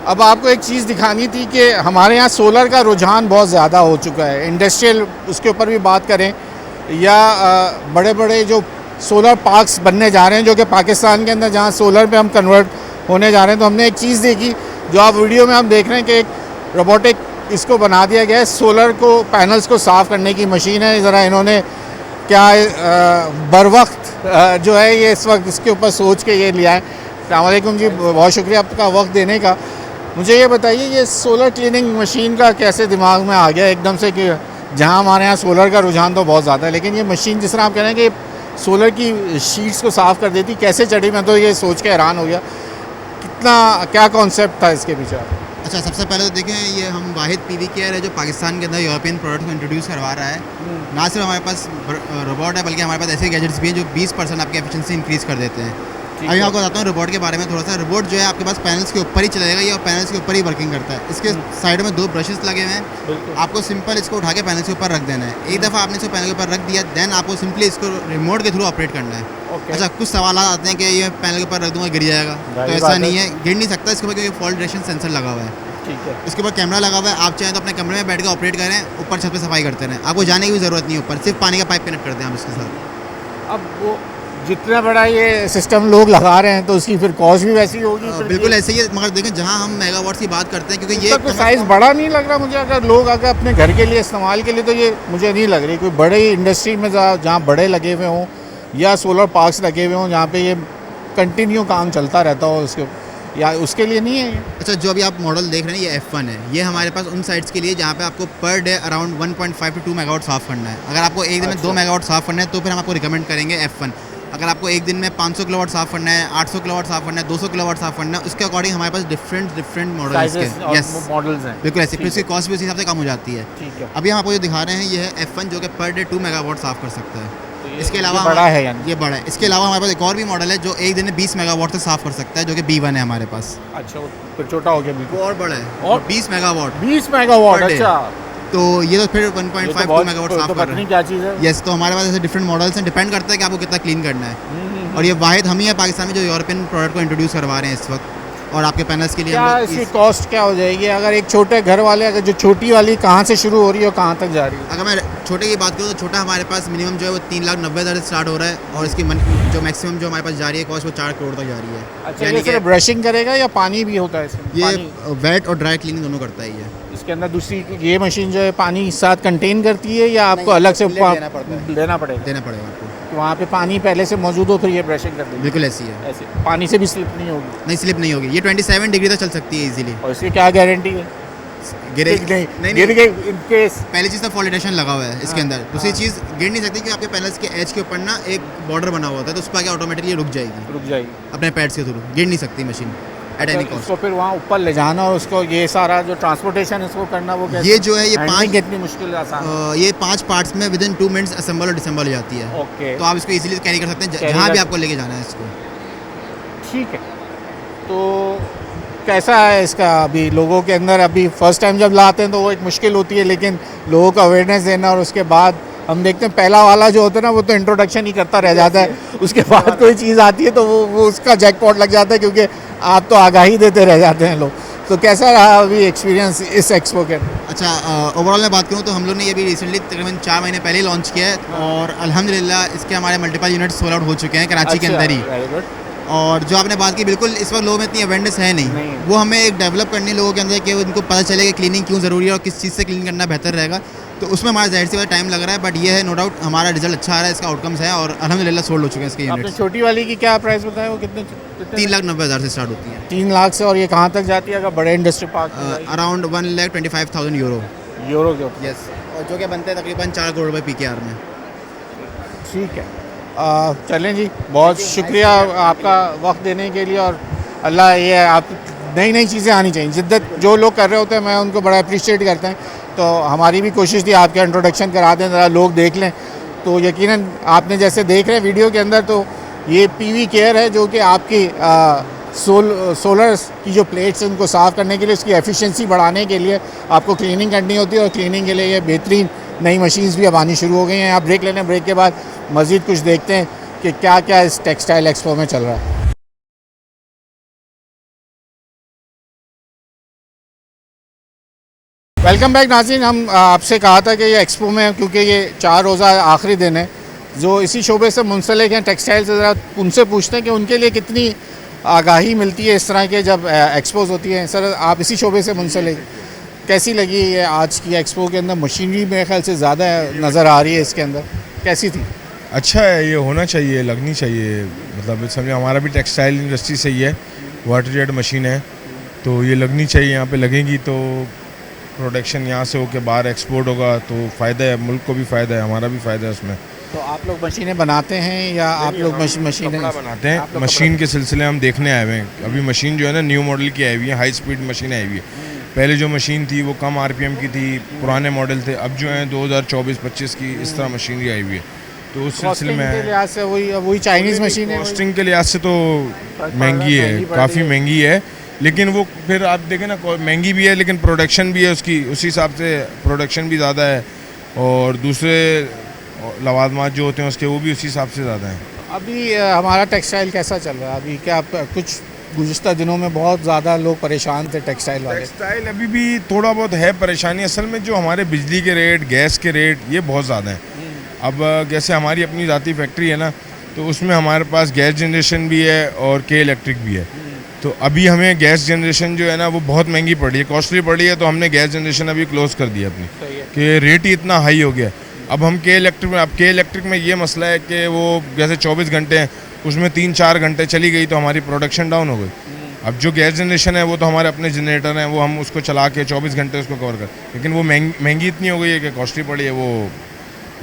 अब आपको एक चीज़ दिखानी थी कि हमारे यहाँ सोलर का रुझान बहुत ज़्यादा हो चुका है। इंडस्ट्रियल उसके ऊपर भी बात करें, या बड़े बड़े जो सोलर पार्क्स बनने जा रहे हैं, जो कि पाकिस्तान के अंदर जहाँ सोलर पे हम कन्वर्ट होने जा रहे हैं, तो हमने एक चीज़ देखी जो आप वीडियो में हम देख रहे हैं कि एक रोबोटिक इसको बना दिया गया है। सोलर को, पैनल्स को साफ़ करने की मशीन है। ज़रा इन्होंने क्या बर वक्त जो है ये इस वक्त इसके ऊपर सोच के ये लिया है। अस्सलाम वालेकुम जी, बहुत शुक्रिया आपका वक्त देने का। मुझे ये बताइए, ये सोलर क्लीनिंग मशीन का कैसे दिमाग में आ गया एकदम से, कि जहाँ हमारे यहाँ सोलर का रुझान तो बहुत ज़्यादा है, लेकिन ये मशीन जिस तरह आप कह रहे हैं कि सोलर की शीट्स को साफ़ कर देती, कैसे चढ़ी? मैं तो ये सोच के हैरान हो गया। कितना, क्या कॉन्सेप्ट था इसके पीछे? अच्छा, सबसे पहले तो देखें, ये हम वाहिद PV-केयर है जो पाकिस्तान के अंदर यूरोपियन प्रोडक्ट को इंट्रोड्यूस करवा रहा है। ना सिर्फ हमारे पास रोबोट है, बल्कि हमारे पास ऐसे गैजेट्स भी हैं जो 20% आपकी एफिशिएंसी इंक्रीज़ कर देते हैं। अभी आपको बताता हूँ रोबोट के बारे में थोड़ा सा। रोबोट जो है आपके पास पैनल्स के ऊपर ही चलेगा, ये पैनल्स के ऊपर ही वर्किंग करता है। इसके साइड में 2 ब्रशेस लगे हुए हैं, आपको सिंपल इसको उठा के पैनल के ऊपर रख देना है। एक दफ़ा आपने इसको पैनल के ऊपर रख दिया, देन आपको सिंपली इसको रिमोट के थ्रू ऑपरेट करना है। अच्छा, कुछ सवाल आते हैं कि ये पैनल के ऊपर रख दूँगा गिर जाएगा, तो ऐसा नहीं है, गिर नहीं सकता इसके ऊपर, क्योंकि फॉल्ट डिटेक्शन सेंसर लगा हुआ है। ठीक है। इसके ऊपर कैमरा लगा हुआ है, आप चाहें तो अपने कमरे में बैठ के ऑपरेट करें, ऊपर छत पे सफाई करते रहें, आपको जाने की भी ज़रूरत नहीं है ऊपर, सिर्फ पानी का पाइप कनेक्ट करते हैं आप इसके साथ। अब वो जितना बड़ा ये सिस्टम लोग लगा रहे हैं तो उसकी फिर कॉस्ट भी वैसी होगी। बिल्कुल ऐसे ही है, मगर देखें जहाँ हम मेगावाट की बात करते हैं, क्योंकि ये साइज़ बड़ा नहीं लग रहा मुझे। अगर लोग अगर अपने घर के लिए इस्तेमाल के लिए, तो ये मुझे नहीं लग रही कोई बड़े इंडस्ट्री में जहाँ बड़े लगे हुए हों या सोलर पार्क्स लगे हुए हों जहाँ पे ये कंटिन्यू काम चलता रहता हो, उसके या उसके लिए नहीं है ये। अच्छा, जो अभी आप मॉडल देख रहे हैं ये F1 है, ये हमारे पास उन साइट्स के लिए जहाँ पे आपको per day around 1.5 to 2 megawatt साफ़ करना है। अगर आपको एक दिन में 2 मेगावाट साफ़ करना है तो फिर हम आपको रिकमेंड करेंगे F1। अगर आपको एक दिन में 500 किलोवाट साफ़ करना है, 800 किलोवाट साफ़ करना है, 200 किलोवाट साफ़ करना है, उसके अकॉर्डिंग हमारे पास डिफरेंट मॉडल्स के मॉडल्स हैं। बिल्कुल ऐसे, फिर उसकी कॉस्ट भी उसी हिसाब से कम हो जाती है। ठीक है। अभी हम आपको जो दिखा रहे हैं ये है F1, जो कि पर डे 2 मेगावाट साफ़ कर सकता है। इसके अलावा बड़ा है, यानी ये बड़ा है। इसके अलावा हमारे पास एक और भी मॉडल है जो एक दिन में 20 मेगावाट से साफ़ कर सकता है, जो कि B1 है हमारे पास। अच्छा, फिर छोटा हो गया बिल्कुल। वो और बड़ा है, और 20 मेगावाट। 20 मेगावाट, अच्छा। तो ये तो फिर 1.5 2 मेगावाट साफ़ कर रहे हैं। क्या चीज़ है? यस, तो हमारे पास ऐसे डिफरेंट मॉडल्स हैं, डिपेंड करता है कि आपको कितना क्लीन करना है। और ये वाहिद हम ही है पाकिस्तान में जो यूरोपियन प्रोडक्ट को इंट्रोड्यूस करवा रहे हैं इस वक्त। और आपके पैनल्स के लिए क्या इसकी कॉस्ट क्या हो जाएगी? अगर एक छोटे घर वाले, अगर जो छोटी वाली कहाँ से शुरू हो रही है और कहाँ तक जा रही है? अगर मैं छोटे की बात करूँ तो छोटा हमारे पास मिनिमम जो है वो 3,90,000 से स्टार्ट हो रहा है, और इसकी जो मैक्सिमम जो हमारे पास जा रही है कॉस्ट वो 4 करोड़ तक जा रही है। अच्छा, ये सिर्फ ब्रशिंग करेगा या पानी भी होता है इसमें? ये वेट और ड्राई क्लीनिंग दोनों करता है ये। इसके अंदर दूसरी ये मशीन जो है पानी साथ कंटेन करती है या आपको अलग से देना पड़ेगा आपको? तो वहाँ पे पानी पहले से मौजूद हो फिर ये ब्रशिंग कर देगी? बिल्कुल ऐसी है। ऐसे पानी से भी स्लिप नहीं होगी? नहीं, स्लिप नहीं होगी। ये 27 डिग्री तक चल सकती है इजीली। और इसकी क्या गारंटी है? गिर गई इन केस? पहली चीज़ तो फॉल डिटेक्शन लगा हुआ है इसके अंदर। दूसरी चीज़, गिर नहीं सकती कि आपके पैनल्स के एज के ऊपर ना एक बॉर्डर बना हुआ होता है, तो उस पर क्या ऑटोमेटिकली रुक जाएगी अपने पैड्स के थ्रू, गिर नहीं सकती मशीन एट एनी कॉस्ट। उसको फिर वहाँ ऊपर ले जाना और उसको ये सारा जो ट्रांसपोर्टेशन इसको करना, वो कैसे? ये जो है ये 5 कितनी मुश्किल आसान? ये 5 पार्ट्स में विदिन 2 मिनट्स असेंबल और डिसेंबल हो जाती है। ओके, तो आप इसको इजीली कैरी कर सकते हैं जहाँ भी आपको लेके जाना है इसको। ठीक है। तो कैसा है इसका अभी लोगों के अंदर? अभी फर्स्ट टाइम जब लाते हैं तो वो एक मुश्किल होती है, लेकिन लोगों को अवेयरनेस देना, और उसके बाद हम देखते हैं पहला वाला जो होता है ना वो तो इंट्रोडक्शन ही करता रह जाता है, उसके बाद कोई चीज़ आती है तो वो उसका जैकपॉट लग जाता है, क्योंकि आप तो आगाही देते रह जाते हैं लोग। तो कैसा रहा अभी एक्सपीरियंस इस एक्सपो के? अच्छा, ओवरऑल मैं बात करूँ तो हम लोग ने ये भी रिसेंटली तकरीबन 4 महीने पहले लॉन्च किया है, और अल्हम्दुलिल्लाह इसके हमारे मल्टीपल यूनिट्स सोल्ड आउट हो चुके हैं कराची के अंदर ही। और जो आपने बात की, बिल्कुल इस वक्त लोगों में इतनी अवेयरनेस है नहीं, वो हमें एक डेवलप करनी है लोगों के अंदर कि उनको पता चले कि क्लीनिंग क्यों ज़रूरी है और किस चीज़ से क्लीन करना बेहतर रहेगा। तो उसमें हमारा ज़ाहिर सी बात टाइम लग रहा है, बट ये है नो डाउट हमारा रिजल्ट अच्छा आ रहा है, इसका आउटकम्स है, और अल्हम्दुलिल्लाह सोल्ड हो चुके हैं इसके यूनिट्स। छोटी वाली की क्या प्राइस बताया? वो कितने? 3,90,000 से स्टार्ट होती है। 3 लाख से। और ये कहाँ तक जाती है अगर बड़े इंडस्ट्री पार्क? अराउंड 1,25,000 यूरो के ऊपर। यस, और जो कि बनते हैं तकरीबन 4 करोड़ रुपये PKR में। ठीक है, चलें जी, बहुत शुक्रिया आपका वक्त देने के लिए, और अल्लाह ये आप नई नई चीज़ें आनी चाहिए। जिद्दत जो लोग कर रहे होते हैं, मैं उनको बड़ा अप्रिशिएट करते हैं। तो हमारी भी कोशिश थी आपके इंट्रोडक्शन करा दें, ज़रा लोग देख लें। तो यकीनन आपने जैसे देख रहे हैं वीडियो के अंदर, तो ये PV केयर है जो कि आपकी सोलर की जो प्लेट्स हैं उनको साफ़ करने के लिए, उसकी एफिशिएंसी बढ़ाने के लिए आपको क्लीनिंग करनी होती है, और क्लीनिंग के लिए ये बेहतरीन नई मशीन्स भी अब आनी शुरू हो गई हैं। आप ब्रेक ले लें, ब्रेक के बाद मज़ीद कुछ देखते हैं कि क्या क्या इस टेक्सटाइल एक्सपो में चल रहा है। वेलकम बैक नाज़रीन। हम आपसे कहा था कि ये एक्सपो में, क्योंकि ये 4 रोज़ा आखिरी दिन है, जो इसी शोबे से मुंसलिक हैं टेक्सटाइल से, ज़रा उनसे पूछते हैं कि उनके लिए कितनी आगाही मिलती है इस तरह के जब एक्सपोज होती हैं। सर, आप इसी शोबे से मुंसलिक, कैसी लगी ये आज की एक्सपो के अंदर? मशीनरी मेरे ख्याल से ज़्यादा नज़र आ रही है इसके अंदर, कैसी थी? अच्छा है, ये होना चाहिए, लगनी चाहिए। मतलब समझे हमारा भी टेक्सटाइल इंडस्ट्री से ही है, वाटर जेट मशीन है, तो ये लगनी चाहिए। यहाँ पे लगेगी तो प्रोडक्शन यहाँ से होकर बाहर एक्सपोर्ट होगा, तो फ़ायदा है, मुल्क को भी फ़ायदा है, हमारा भी फ़ायदा है उसमें। तो आप लोग मशीनें बनाते हैं या आप लोग मशीनें बनाते हैं? मशीन के सिलसिले हम देखने आए हुए हैं। अभी मशीन जो है ना न्यू मॉडल की आई हुई है, हाई स्पीड मशीन आई हुई है। पहले जो मशीन थी वो कम RPM की थी, पुराने मॉडल थे। अब जो है 2024-25 की इस तरह मशीनरी आई हुई है, तो उस सिलसिले कॉस्टिंग के में लिहाज से वही चाइनीज़ मशीन है। कॉस्टिंग के लिहाज से तो महंगी है, काफ़ी महंगी है, लेकिन वो फिर आप देखें ना महंगी भी है लेकिन प्रोडक्शन भी है उसकी, उसी हिसाब से प्रोडक्शन भी ज़्यादा है और दूसरे लवाजमात जो होते हैं उसके वो भी उसी हिसाब से ज़्यादा हैं। अभी हमारा टेक्सटाइल कैसा चल रहा है? अभी क्या कुछ गुज़िश्ता दिनों में बहुत ज़्यादा लोग परेशान थे टेक्सटाइल वाले। टेक्सटाइल अभी भी थोड़ा बहुत है परेशानी, असल में जो हमारे बिजली के रेट, गैस के रेट ये बहुत ज़्यादा हैं। अब जैसे हमारी अपनी ज़ाती फैक्ट्री है ना, तो उसमें हमारे पास गैस जनरेशन भी है और के इलेक्ट्रिक भी है। तो अभी हमें गैस जनरेशन जो है ना वो बहुत महंगी पड़ी है, कॉस्टली पड़ी है, तो हमने गैस जनरेशन अभी क्लोज कर दिया अपनी, कि रेट ही इतना हाई हो गया। अब हम के इलेक्ट्रिक में ये मसला है कि वो जैसे 24 घंटे हैं उसमें 3-4 घंटे चली गई तो हमारी प्रोडक्शन डाउन हो गई। अब जो गैस जनरेशन है वो तो हमारे अपने जनरेटर हैं, वो हम उसको चला के 24 घंटे उसको कवर कर, लेकिन वो महंगी इतनी हो गई है कि कॉस्टली पड़ी है वो।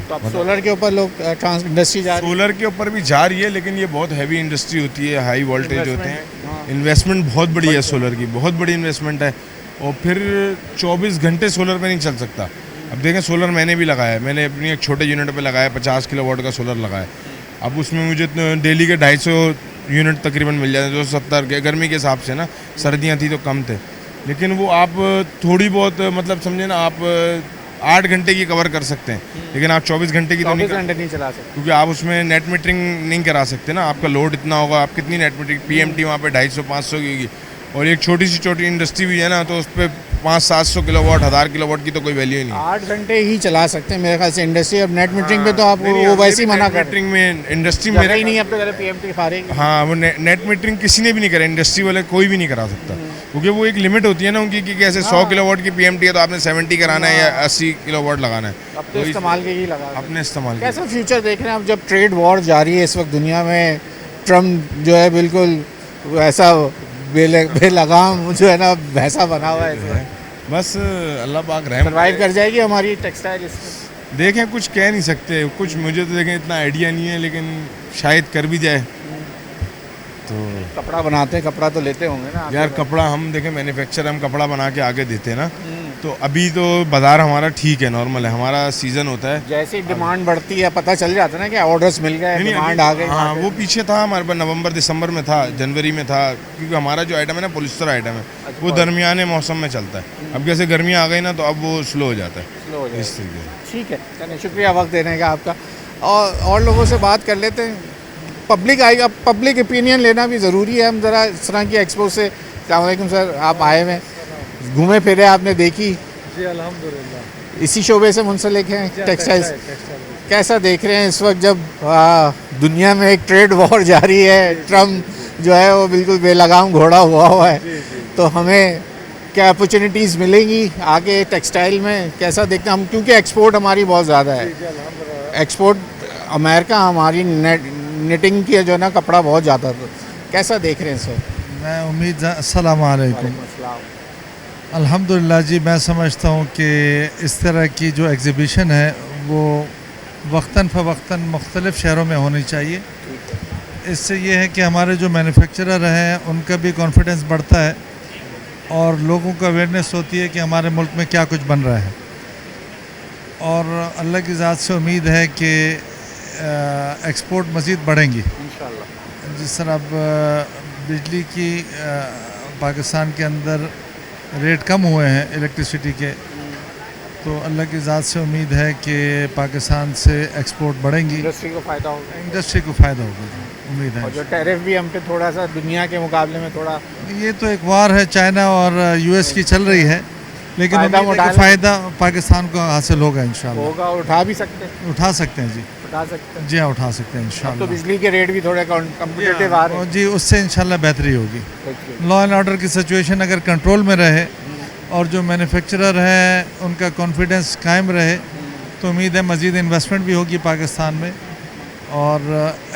तो अब सोलर के ऊपर लोग इंडस्ट्री जा रही है। सोलर के ऊपर भी जा रही है लेकिन ये बहुत हैवी इंडस्ट्री होती है, हाई वोल्टेज होते हैं, इन्वेस्टमेंट बहुत बड़ी है सोलर की, बहुत बड़ी इन्वेस्टमेंट है और फिर 24 घंटे सोलर पे नहीं चल सकता। अब देखें सोलर मैंने भी लगाया है, मैंने अपनी एक छोटे यूनिट पे लगाया, 50 किलोवाट का सोलर लगाया। अब उसमें मुझे डेली के 250 यूनिट तकरीबन मिल जाते हैं, 270 के गर्मी के हिसाब से ना, सर्दियाँ थी तो कम थे, लेकिन वो आप थोड़ी बहुत मतलब समझे ना, आप 8 घंटे की कवर कर सकते हैं, लेकिन आप 24 घंटे की तो नहीं चला सकते, क्योंकि आप उसमें नेट मीटरिंग नहीं करा सकते ना, आपका लोड इतना होगा, आप कितनी नेट मीटरिंग, पीएमटी वहाँ पे 250-500 की होगी, और एक छोटी इंडस्ट्री भी है ना, तो उस पर 500-700 किलोवाट, 1000 किलोवाट की तो कोई वैल्यू ही नहीं। 8 घंटे ही चला सकते हैं मेरे ख्याल से इंडस्ट्री। अब नेट मीटरिंग पे तो आप वो वैसे ही मना कर, मीटरिंग में इंडस्ट्री मेरा ही नहीं, अब तो कह रहे पीएमटी खा रही है। हाँ, वो नेट मीटरिंग किसी ने भी नहीं करा, इंडस्ट्री वाले कोई भी नहीं करा सकता, क्योंकि वो एक लिमिट होती है ना उनकी कि कैसे 100 किलोवाट की पीएमटी है तो आपने 70 कराना है या 80 किलोवाट लगाना है, अपने इस्तेमाल के ही लगा, अपने इस्तेमाल। कैसा फ्यूचर देख रहे हैं अब जब ट्रेड वॉर जारी है इस वक्त दुनिया में? ट्रम्प जो है बिल्कुल ऐसा बेलगाम जो है ना भैंसा बना हुआ है, बस अल्लाह पाक रहम सर्वाइव कर जाएगी हमारी टेक्सटाइल इसमें? देखें, कुछ कह नहीं सकते, कुछ मुझे तो देखें इतना आइडिया नहीं है, लेकिन शायद कर भी जाए। तो कपड़ा बनाते हैं, कपड़ा तो लेते होंगे ना यार, कपड़ा हम देखें मैन्युफैक्चर, हम कपड़ा बना के आगे देते हैं ना, तो अभी तो बाज़ार हमारा ठीक है, नॉर्मल है, हमारा सीज़न होता है, जैसे ही डिमांड बढ़ती है पता चल जाता है ना कि ऑर्डर्स मिल गए, डिमांड आ गई। हाँ, वो पीछे था हमारे पास, नवंबर-दिसंबर में था, जनवरी में था, क्योंकि हमारा जो आइटम है ना पॉलिस्टर आइटम है, वो दरमियाने मौसम में चलता है। अब जैसे गर्मियाँ आ गई ना तो अब वो स्लो हो जाता है, इस तरीके से। ठीक है, चलिए शुक्रिया वक्त देने का आपका। और लोगों से बात कर लेते हैं, पब्लिक आएगा, पब्लिक ओपिनियन लेना भी ज़रूरी है। हम ज़रा इस तरह की एक्सपो से, अस्सलाम वालेकुम सर, आप आए हुए, घूमे फिरे, आपने देखी? जी अल्हम्दुलिल्लाह। इसी शोबे से मुंसलिक हैं टेक्सटाइल्स, कैसा देख रहे हैं इस वक्त जब दुनिया में एक ट्रेड वॉर जारी है, ट्रम्प जो है वो बिल्कुल बेलगाम घोड़ा हुआ है, तो हमें क्या अपॉर्चुनिटीज़ मिलेंगी आगे टेक्सटाइल में? कैसा देखते हैं हम, क्योंकि एक्सपोर्ट हमारी बहुत ज़्यादा है, एक्सपोर्ट अमेरिका हमारी निटिंग की जो है ना कपड़ा बहुत ज़्यादा, तो कैसा देख रहे हैं सर? मैं उम्मीद, अस्सलाम वालेकुम, अल्हम्दुलिल्लाह जी। मैं समझता हूँ कि इस तरह की जो एग्ज़िबिशन है वो वक्तन फ़वक्तन मुख्तलिफ़ शहरों में होनी चाहिए। इससे ये है कि हमारे जो मैन्युफैक्चरर हैं उनका भी कॉन्फिडेंस बढ़ता है और लोगों को अवेयरनेस होती है कि हमारे मुल्क में क्या कुछ बन रहा है, और अल्लाह की ज़ात से उम्मीद है कि एक्सपोर्ट मज़ीद बढ़ेंगी इंशाल्लाह। जिस तरह अब बिजली की पाकिस्तान के अंदर रेट कम हुए हैं इलेक्ट्रिसिटी के, तो अल्लाह की ज़ात से उम्मीद है कि पाकिस्तान से एक्सपोर्ट बढ़ेंगी, इंडस्ट्री को फ़ायदा होगा, इंडस्ट्री को फ़ायदा होगा, उम्मीद है। और जो टैरिफ भी हम पे थोड़ा सा दुनिया के मुकाबले में थोड़ा, ये तो एक वार है चाइना और यूएस की चल रही है, लेकिन फ़ायदा पाकिस्तान को हासिल होगा इंशाल्लाह, होगा, और उठा भी सकते हैं, उठा सकते हैं जी, उठा सकते हैं जी हाँ, उठा सकते हैं इंशाल्लाह। तो बिजली के रेट भी थोड़े कम्पिटिटिव आ रहे हैं जी, उससे इंशाल्लाह बेहतरी होगी। लॉ एंड ऑर्डर की सिचुएशन अगर कंट्रोल में रहे और जो मैन्युफैक्चरर हैं उनका कॉन्फिडेंस कायम रहे, तो उम्मीद है मज़ीद इन्वेस्टमेंट भी होगी पाकिस्तान में और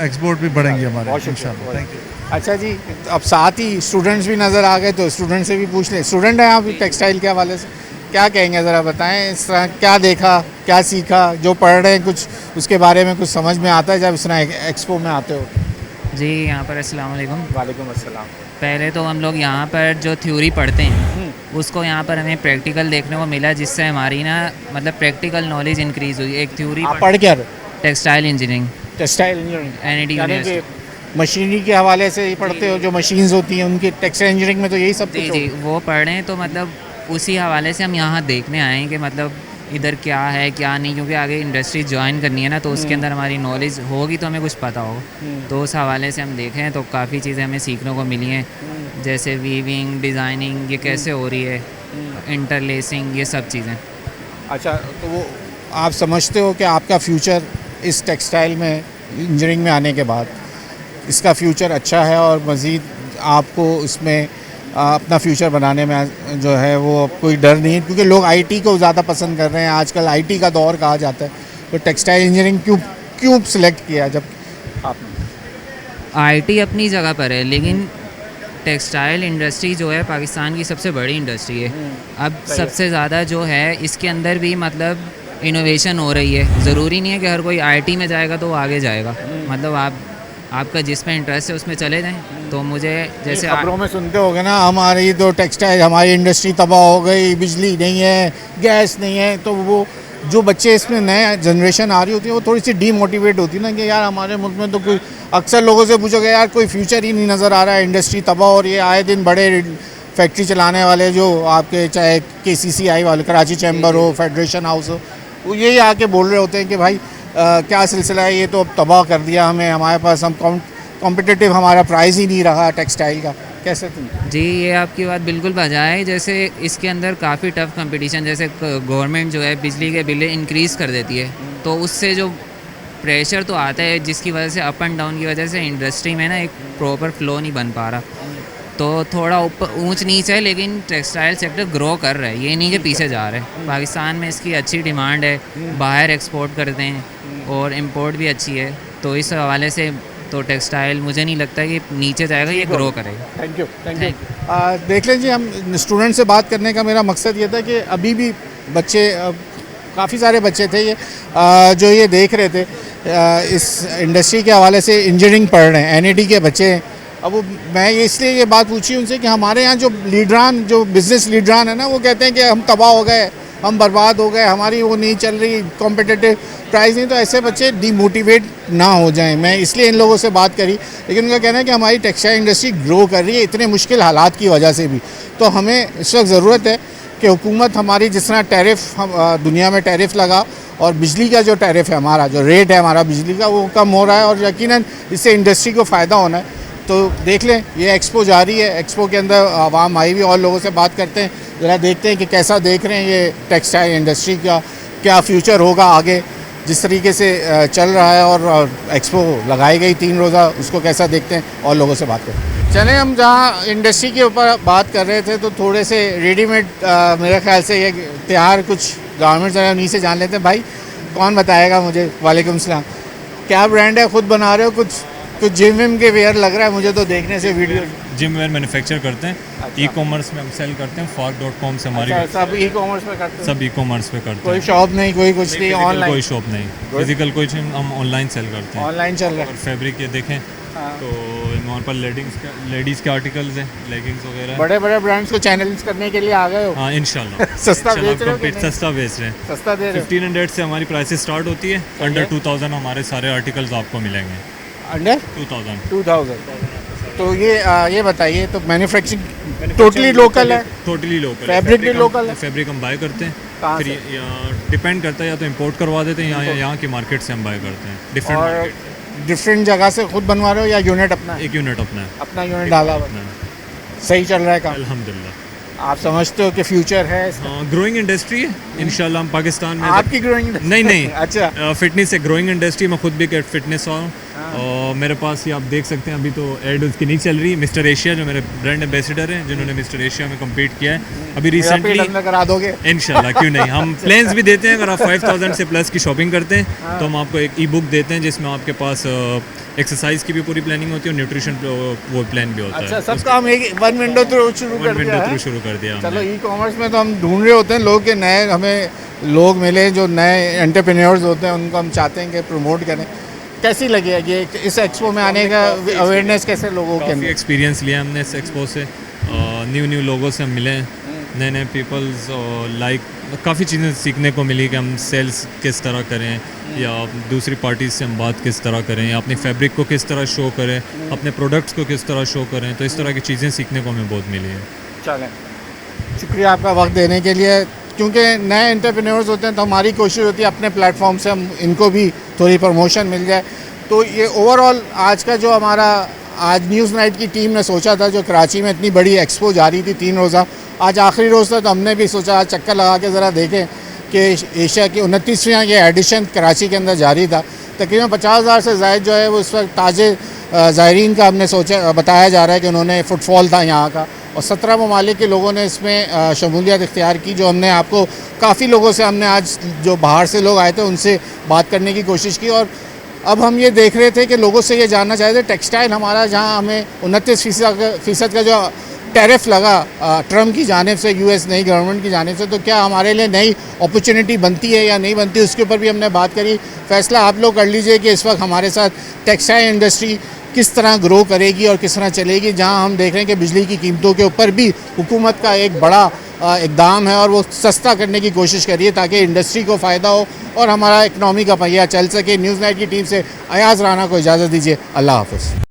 एक्सपोर्ट भी बढ़ेंगे हमारे इंशाल्लाह। Thank you. अच्छा जी, अब साथ ही स्टूडेंट्स भी नज़र आ गए, तो स्टूडेंट से भी पूछ लें। स्टूडेंट हैं आप टेक्सटाइल के हवाले से, क्या कहेंगे ज़रा बताएं, इस तरह क्या देखा, क्या सीखा, जो पढ़ रहे हैं कुछ उसके बारे में कुछ समझ में आता है जब इस तरह एक्सपो में आते हो? जी, यहाँ पर अस्सलाम वालेकुम। वालेकुम अस्सलाम। पहले तो हम लोग यहाँ पर जो थ्योरी पढ़ते हैं उसको यहाँ पर हमें प्रैक्टिकल देखने को मिला, जिससे हमारी ना मतलब प्रैक्टिकल नॉलेज इंक्रीज़ हुई। एक थ्योरी पढ़ क्या textile engineering textile engineering NIT यानी कि यूनिवर्सिटी। मशीनरी के हवाले से ही पढ़ते हो, जो मशीन्स होती हैं उनकी टेक्सटाइल इंजीनियरिंग में तो यही सब जी कुछ जी वो पढ़ रहे हैं, तो मतलब उसी हवाले से हम यहाँ देखने आए हैं कि मतलब इधर क्या है क्या नहीं, क्योंकि आगे इंडस्ट्री ज्वाइन करनी है ना, तो उसके अंदर हमारी नॉलेज होगी तो हमें कुछ पता होगा। तो उस हवाले से हम देखे हैं तो काफ़ी चीज़ें हमें सीखने को मिली हैं, जैसे वीविंग, डिज़ाइनिंग ये कैसे हो रही है, इंटरलेसिंग, ये सब चीज़ें। अच्छा, तो वो आप समझते हो कि आपका फ्यूचर इस टेक्सटाइल में इंजीनियरिंग में आने के बाद इसका फ्यूचर अच्छा है और मज़ीद आपको इसमें अपना फ्यूचर बनाने में जो है वो कोई डर नहीं है, क्योंकि लोग आईटी को ज़्यादा पसंद कर रहे हैं आजकल, आईटी का दौर कहा जाता है, तो टेक्सटाइल इंजीनियरिंग क्यों सिलेक्ट किया जब आपने? आईटी अपनी जगह पर है, लेकिन टेक्सटाइल इंडस्ट्री जो है पाकिस्तान की सबसे बड़ी इंडस्ट्री है। अब सबसे ज़्यादा जो है इसके अंदर भी मतलब इनोवेशन हो रही है। ज़रूरी नहीं है कि हर कोई आईटी में जाएगा तो वो आगे जाएगा, मतलब आपका जिसमें इंटरेस्ट है उसमें चले जाएं। तो मुझे जैसे खबरों में सुनते होगे ना, हमारी तो टेक्सटाइल, हमारी इंडस्ट्री तबाह हो गई, बिजली नहीं है, गैस नहीं है, तो वो जो बच्चे इसमें नए जनरेशन आ रही होती है वो थोड़ी सी डीमोटिवेट होती है ना कि यार हमारे मुल्क में तो कोई, अक्सर लोगों से पूछोगे यार कोई फ्यूचर ही नहीं नज़र आ रहा है, इंडस्ट्री तबाह हो रही है, आए दिन बड़े फैक्ट्री चलाने वाले जो आपके चाहे KCCI वाले, कराची चैम्बर हो, फेडरेशन हाउस हो, वो यही आके बोल रहे होते हैं कि भाई क्या सिलसिला है, ये तो अब तबाह कर दिया हमें, हमारे पास हम कॉम्पिटिटिव हमारा प्राइस ही नहीं रहा टेक्सटाइल का। कैसे तुम? जी ये आपकी बात बिल्कुल बजा है। जैसे इसके अंदर काफ़ी टफ कंपटीशन, जैसे गवर्नमेंट जो है बिजली के बिल इंक्रीज़ कर देती है, तो उससे जो प्रेशर तो आता है जिसकी वजह से अप एंड डाउन की वजह से इंडस्ट्री में ना एक प्रॉपर फ्लो नहीं बन पा रहा, तो थोड़ा ऊपर ऊंच नीच है, लेकिन टेक्सटाइल सेक्टर ग्रो कर रहा है, ये नहीं कि पीछे जा रहे हैं। पाकिस्तान में इसकी अच्छी डिमांड है, बाहर एक्सपोर्ट करते हैं और इंपोर्ट भी अच्छी है, तो इस हवाले से तो टेक्सटाइल मुझे नहीं लगता कि नीचे जाएगा, ये ग्रो करेगा। Thank you. देख लीजिए, हम स्टूडेंट से बात करने का मेरा मकसद ये था कि अभी भी बच्चे, काफ़ी सारे बच्चे थे ये जो ये देख रहे थे इस इंडस्ट्री के हवाले से इंजीनियरिंग पढ़ रहे हैं, NIT के बच्चे हैं। अब वो मैं इसलिए ये बात पूछी उनसे कि हमारे यहाँ जो लीडरान, जो बिज़नेस लीडरान है ना, वो कहते हैं कि हम तबाह हो गए, हम बर्बाद हो गए, हमारी वो नहीं चल रही, कॉम्पिटिटिव प्राइस नहीं, तो ऐसे बच्चे डीमोटिवेट ना हो जाएं। मैं इसलिए इन लोगों से बात करी, लेकिन उनका कहना है कि हमारी टेक्सटाइल इंडस्ट्री ग्रो कर रही है इतने मुश्किल हालात की वजह से भी, तो हमें इस वक्त ज़रूरत है कि हुकूमत हमारी जिस तरह टैरिफ दुनिया में टैरिफ लगा, और बिजली का जो टैरिफ है, हमारा जो रेट है हमारा बिजली का, वो कम हो रहा है और यकीनन इससे इंडस्ट्री को फ़ायदा होना है। तो देख लें, ये एक्सपो जारी है, एक्सपो के अंदर आवाम आई हुई, और लोगों से बात करते हैं, ज़रा देखते हैं कि कैसा देख रहे हैं ये टेक्सटाइल इंडस्ट्री का, क्या फ्यूचर होगा आगे जिस तरीके से चल रहा है, और एक्सपो लगाई गई 3 रोज़ा, उसको कैसा देखते हैं, और लोगों से बात करते हैं। चलें, हम जहाँ इंडस्ट्री के ऊपर बात कर रहे थे तो थोड़े से रेडीमेड मेरे ख्याल से ये तैयार कुछ गारमेंट्स हैं, उन्हीं से जान लेते हैं। भाई कौन बताएगा मुझे? वालेकुम सलाम। क्या ब्रांड है, खुद बना रहे हो कुछ जिम विम के वेयर लग रहा है मुझे तो देखने से वीडियो। जिम वेयर मैन्युफैक्चर करते हैं। अच्छा। ई-कॉमर्स में हम सेल करते हैं, fork.com से हमारी। अच्छा, सब ई-कॉमर्स में करते हैं? सब ई-कॉमर्स पे करते हैं। कोई शॉप नहीं, कोई कुछ नहीं, ऑनलाइन? कोई शॉप नहीं, फिजिकल कोई, हम ऑनलाइन सेल करते हैं। ऑनलाइन चल रहा है। फैब्रिक ये देखें तो वहाँ पर लेडीज़ के आर्टिकल्स हैं, लेगिंग्स वगैरह। बड़े बड़े ब्रांड्स को चैनल्स करने के लिए आ गए हो? हाँ इंशाल्लाह। सस्ता बेच रहे हो? सस्ता बेच रहे हैं। सस्ता दे रहे हो? 1500 से हमारी प्राइसेस स्टार्ट होती है, अंडर 2000 हमारे सारे आर्टिकल्स आपको मिलेंगे। अंडर 2000। तो ये बताइए, तो मैन्युफैक्चरिंग टोटली लोकल है? Totally local. फैब्रिक भी लोकल है? फैब्रिक हम बाय करते हैं, फिर डिपेंड करता है, या तो इंपोर्ट करवा देते हैं या यहाँ की मार्केट से हम बाय करते हैं। डिफरेंट जगह से खुद बनवा रहे हो या यूनिट अपना? एक यूनिट अपना है। अपना यूनिट डाला हुआ है। सही चल रहा है काम? अल्हम्दुलिल्लाह। आप समझते हो कि फ्यूचर है? ग्रोइंग इंडस्ट्री है इंशाल्लाह। हम पाकिस्तान में आपकी ग्रोइंग इंडस्ट्री? नहीं अच्छा, फिटनेस है ग्रोइंग इंडस्ट्री। मैं खुद भी एक फिटनेस वाला हूँ, और मेरे पास ये आप देख सकते हैं, अभी तो एड उसकी नहीं चल रही। मिस्टर एशिया जो मेरे ब्रांड एम्बेसडर हैं, जिन्होंने मिस्टर एशिया में कम्पीट किया है अभी रिसेंटली, करा दोगे इंशाल्लाह, क्यों नहीं। हम प्लान्स भी देते हैं, अगर आप 5000 से प्लस की शॉपिंग करते हैं तो हम आपको एक ई बुक देते हैं जिसमें आपके पास एक्सरसाइज की भी पूरी प्लानिंग होती है और न्यूट्रिशन वो प्लान भी होता है। अच्छा, सब काम एक वन विंडो थ्रू शुरू कर दिया। चलो, ई कॉमर्स में तो हम ढूंढ रहे होते हैं लोग के, नए हमें लोग मिले जो नए एंटरप्रेन्योर्स होते हैं, उनको हम चाहते हैं कि प्रमोट करें। कैसी लगी है ये इस एक्सपो में आने का अवेयरनेस? कैसे लोगों के अंदर एक्सपीरियंस लिया हमने इस एक्सपो से, न्यू लोगों से हम मिले, नए पीपल्स, लाइक काफ़ी चीज़ें सीखने को मिली कि हम सेल्स किस तरह करें या दूसरी पार्टीज से हम बात किस तरह करें या अपनी फैब्रिक को किस तरह शो करें, अपने प्रोडक्ट्स को किस तरह शो करें। तो इस तरह की चीज़ें सीखने को हमें बहुत मिली है। चलें, शुक्रिया आपका वक्त देने के लिए। क्योंकि नए एंटरप्रेन्योर्स होते हैं तो हमारी कोशिश होती है अपने प्लेटफॉर्म से हम इनको भी थोड़ी प्रमोशन मिल जाए। तो ये ओवरऑल आज का जो हमारा आज न्यूज़ नाइट की टीम ने सोचा था, जो कराची में इतनी बड़ी एक्सपो जारी थी 3 रोज़ा, आज आखिरी रोज़ था, तो हमने भी सोचा आज चक्कर लगा के ज़रा देखें कि एशिया की 29वां ये एडिशन कराची के अंदर जारी था। तकरीबन 50,000 से ज़ायद जो है वो इस वक्त ताज़े ज़ायरीन का हमने सोचा बताया जा रहा है कि उन्होंने फुटफॉल था यहाँ का, और 17 ममालिक के लोगों ने इसमें शमूलियत इख्तियार की। जो हमने आपको काफ़ी लोगों से हमने आज जो बाहर से लोग आए थे उनसे बात करने की कोशिश की, और अब हम ये देख रहे थे कि लोगों से ये जानना चाहते थे टेक्सटाइल हमारा जहाँ हमें 29% का जो टैरिफ लगा ट्रम्प की जानिब से, यूएस नई गवर्नमेंट की जानिब से, तो क्या हमारे लिए नई अपॉर्चुनिटी बनती है या नहीं बनती, उसके ऊपर भी हमने बात करी। फ़ैसला आप लोग कर लीजिए कि इस वक्त हमारे साथ टेक्सटाइल इंडस्ट्री किस तरह ग्रो करेगी और किस तरह चलेगी, जहां हम देख रहे हैं कि बिजली की कीमतों के ऊपर भी हुकूमत का एक बड़ा इक़दाम है और वो सस्ता करने की कोशिश कर रही है ताकि इंडस्ट्री को फ़ायदा हो और हमारा इकनॉमी का पहिया चल सके। न्यूज़ नाइट की टीम से अयाज़ राना को इजाज़त दीजिए। अल्लाह हाफ़िज़।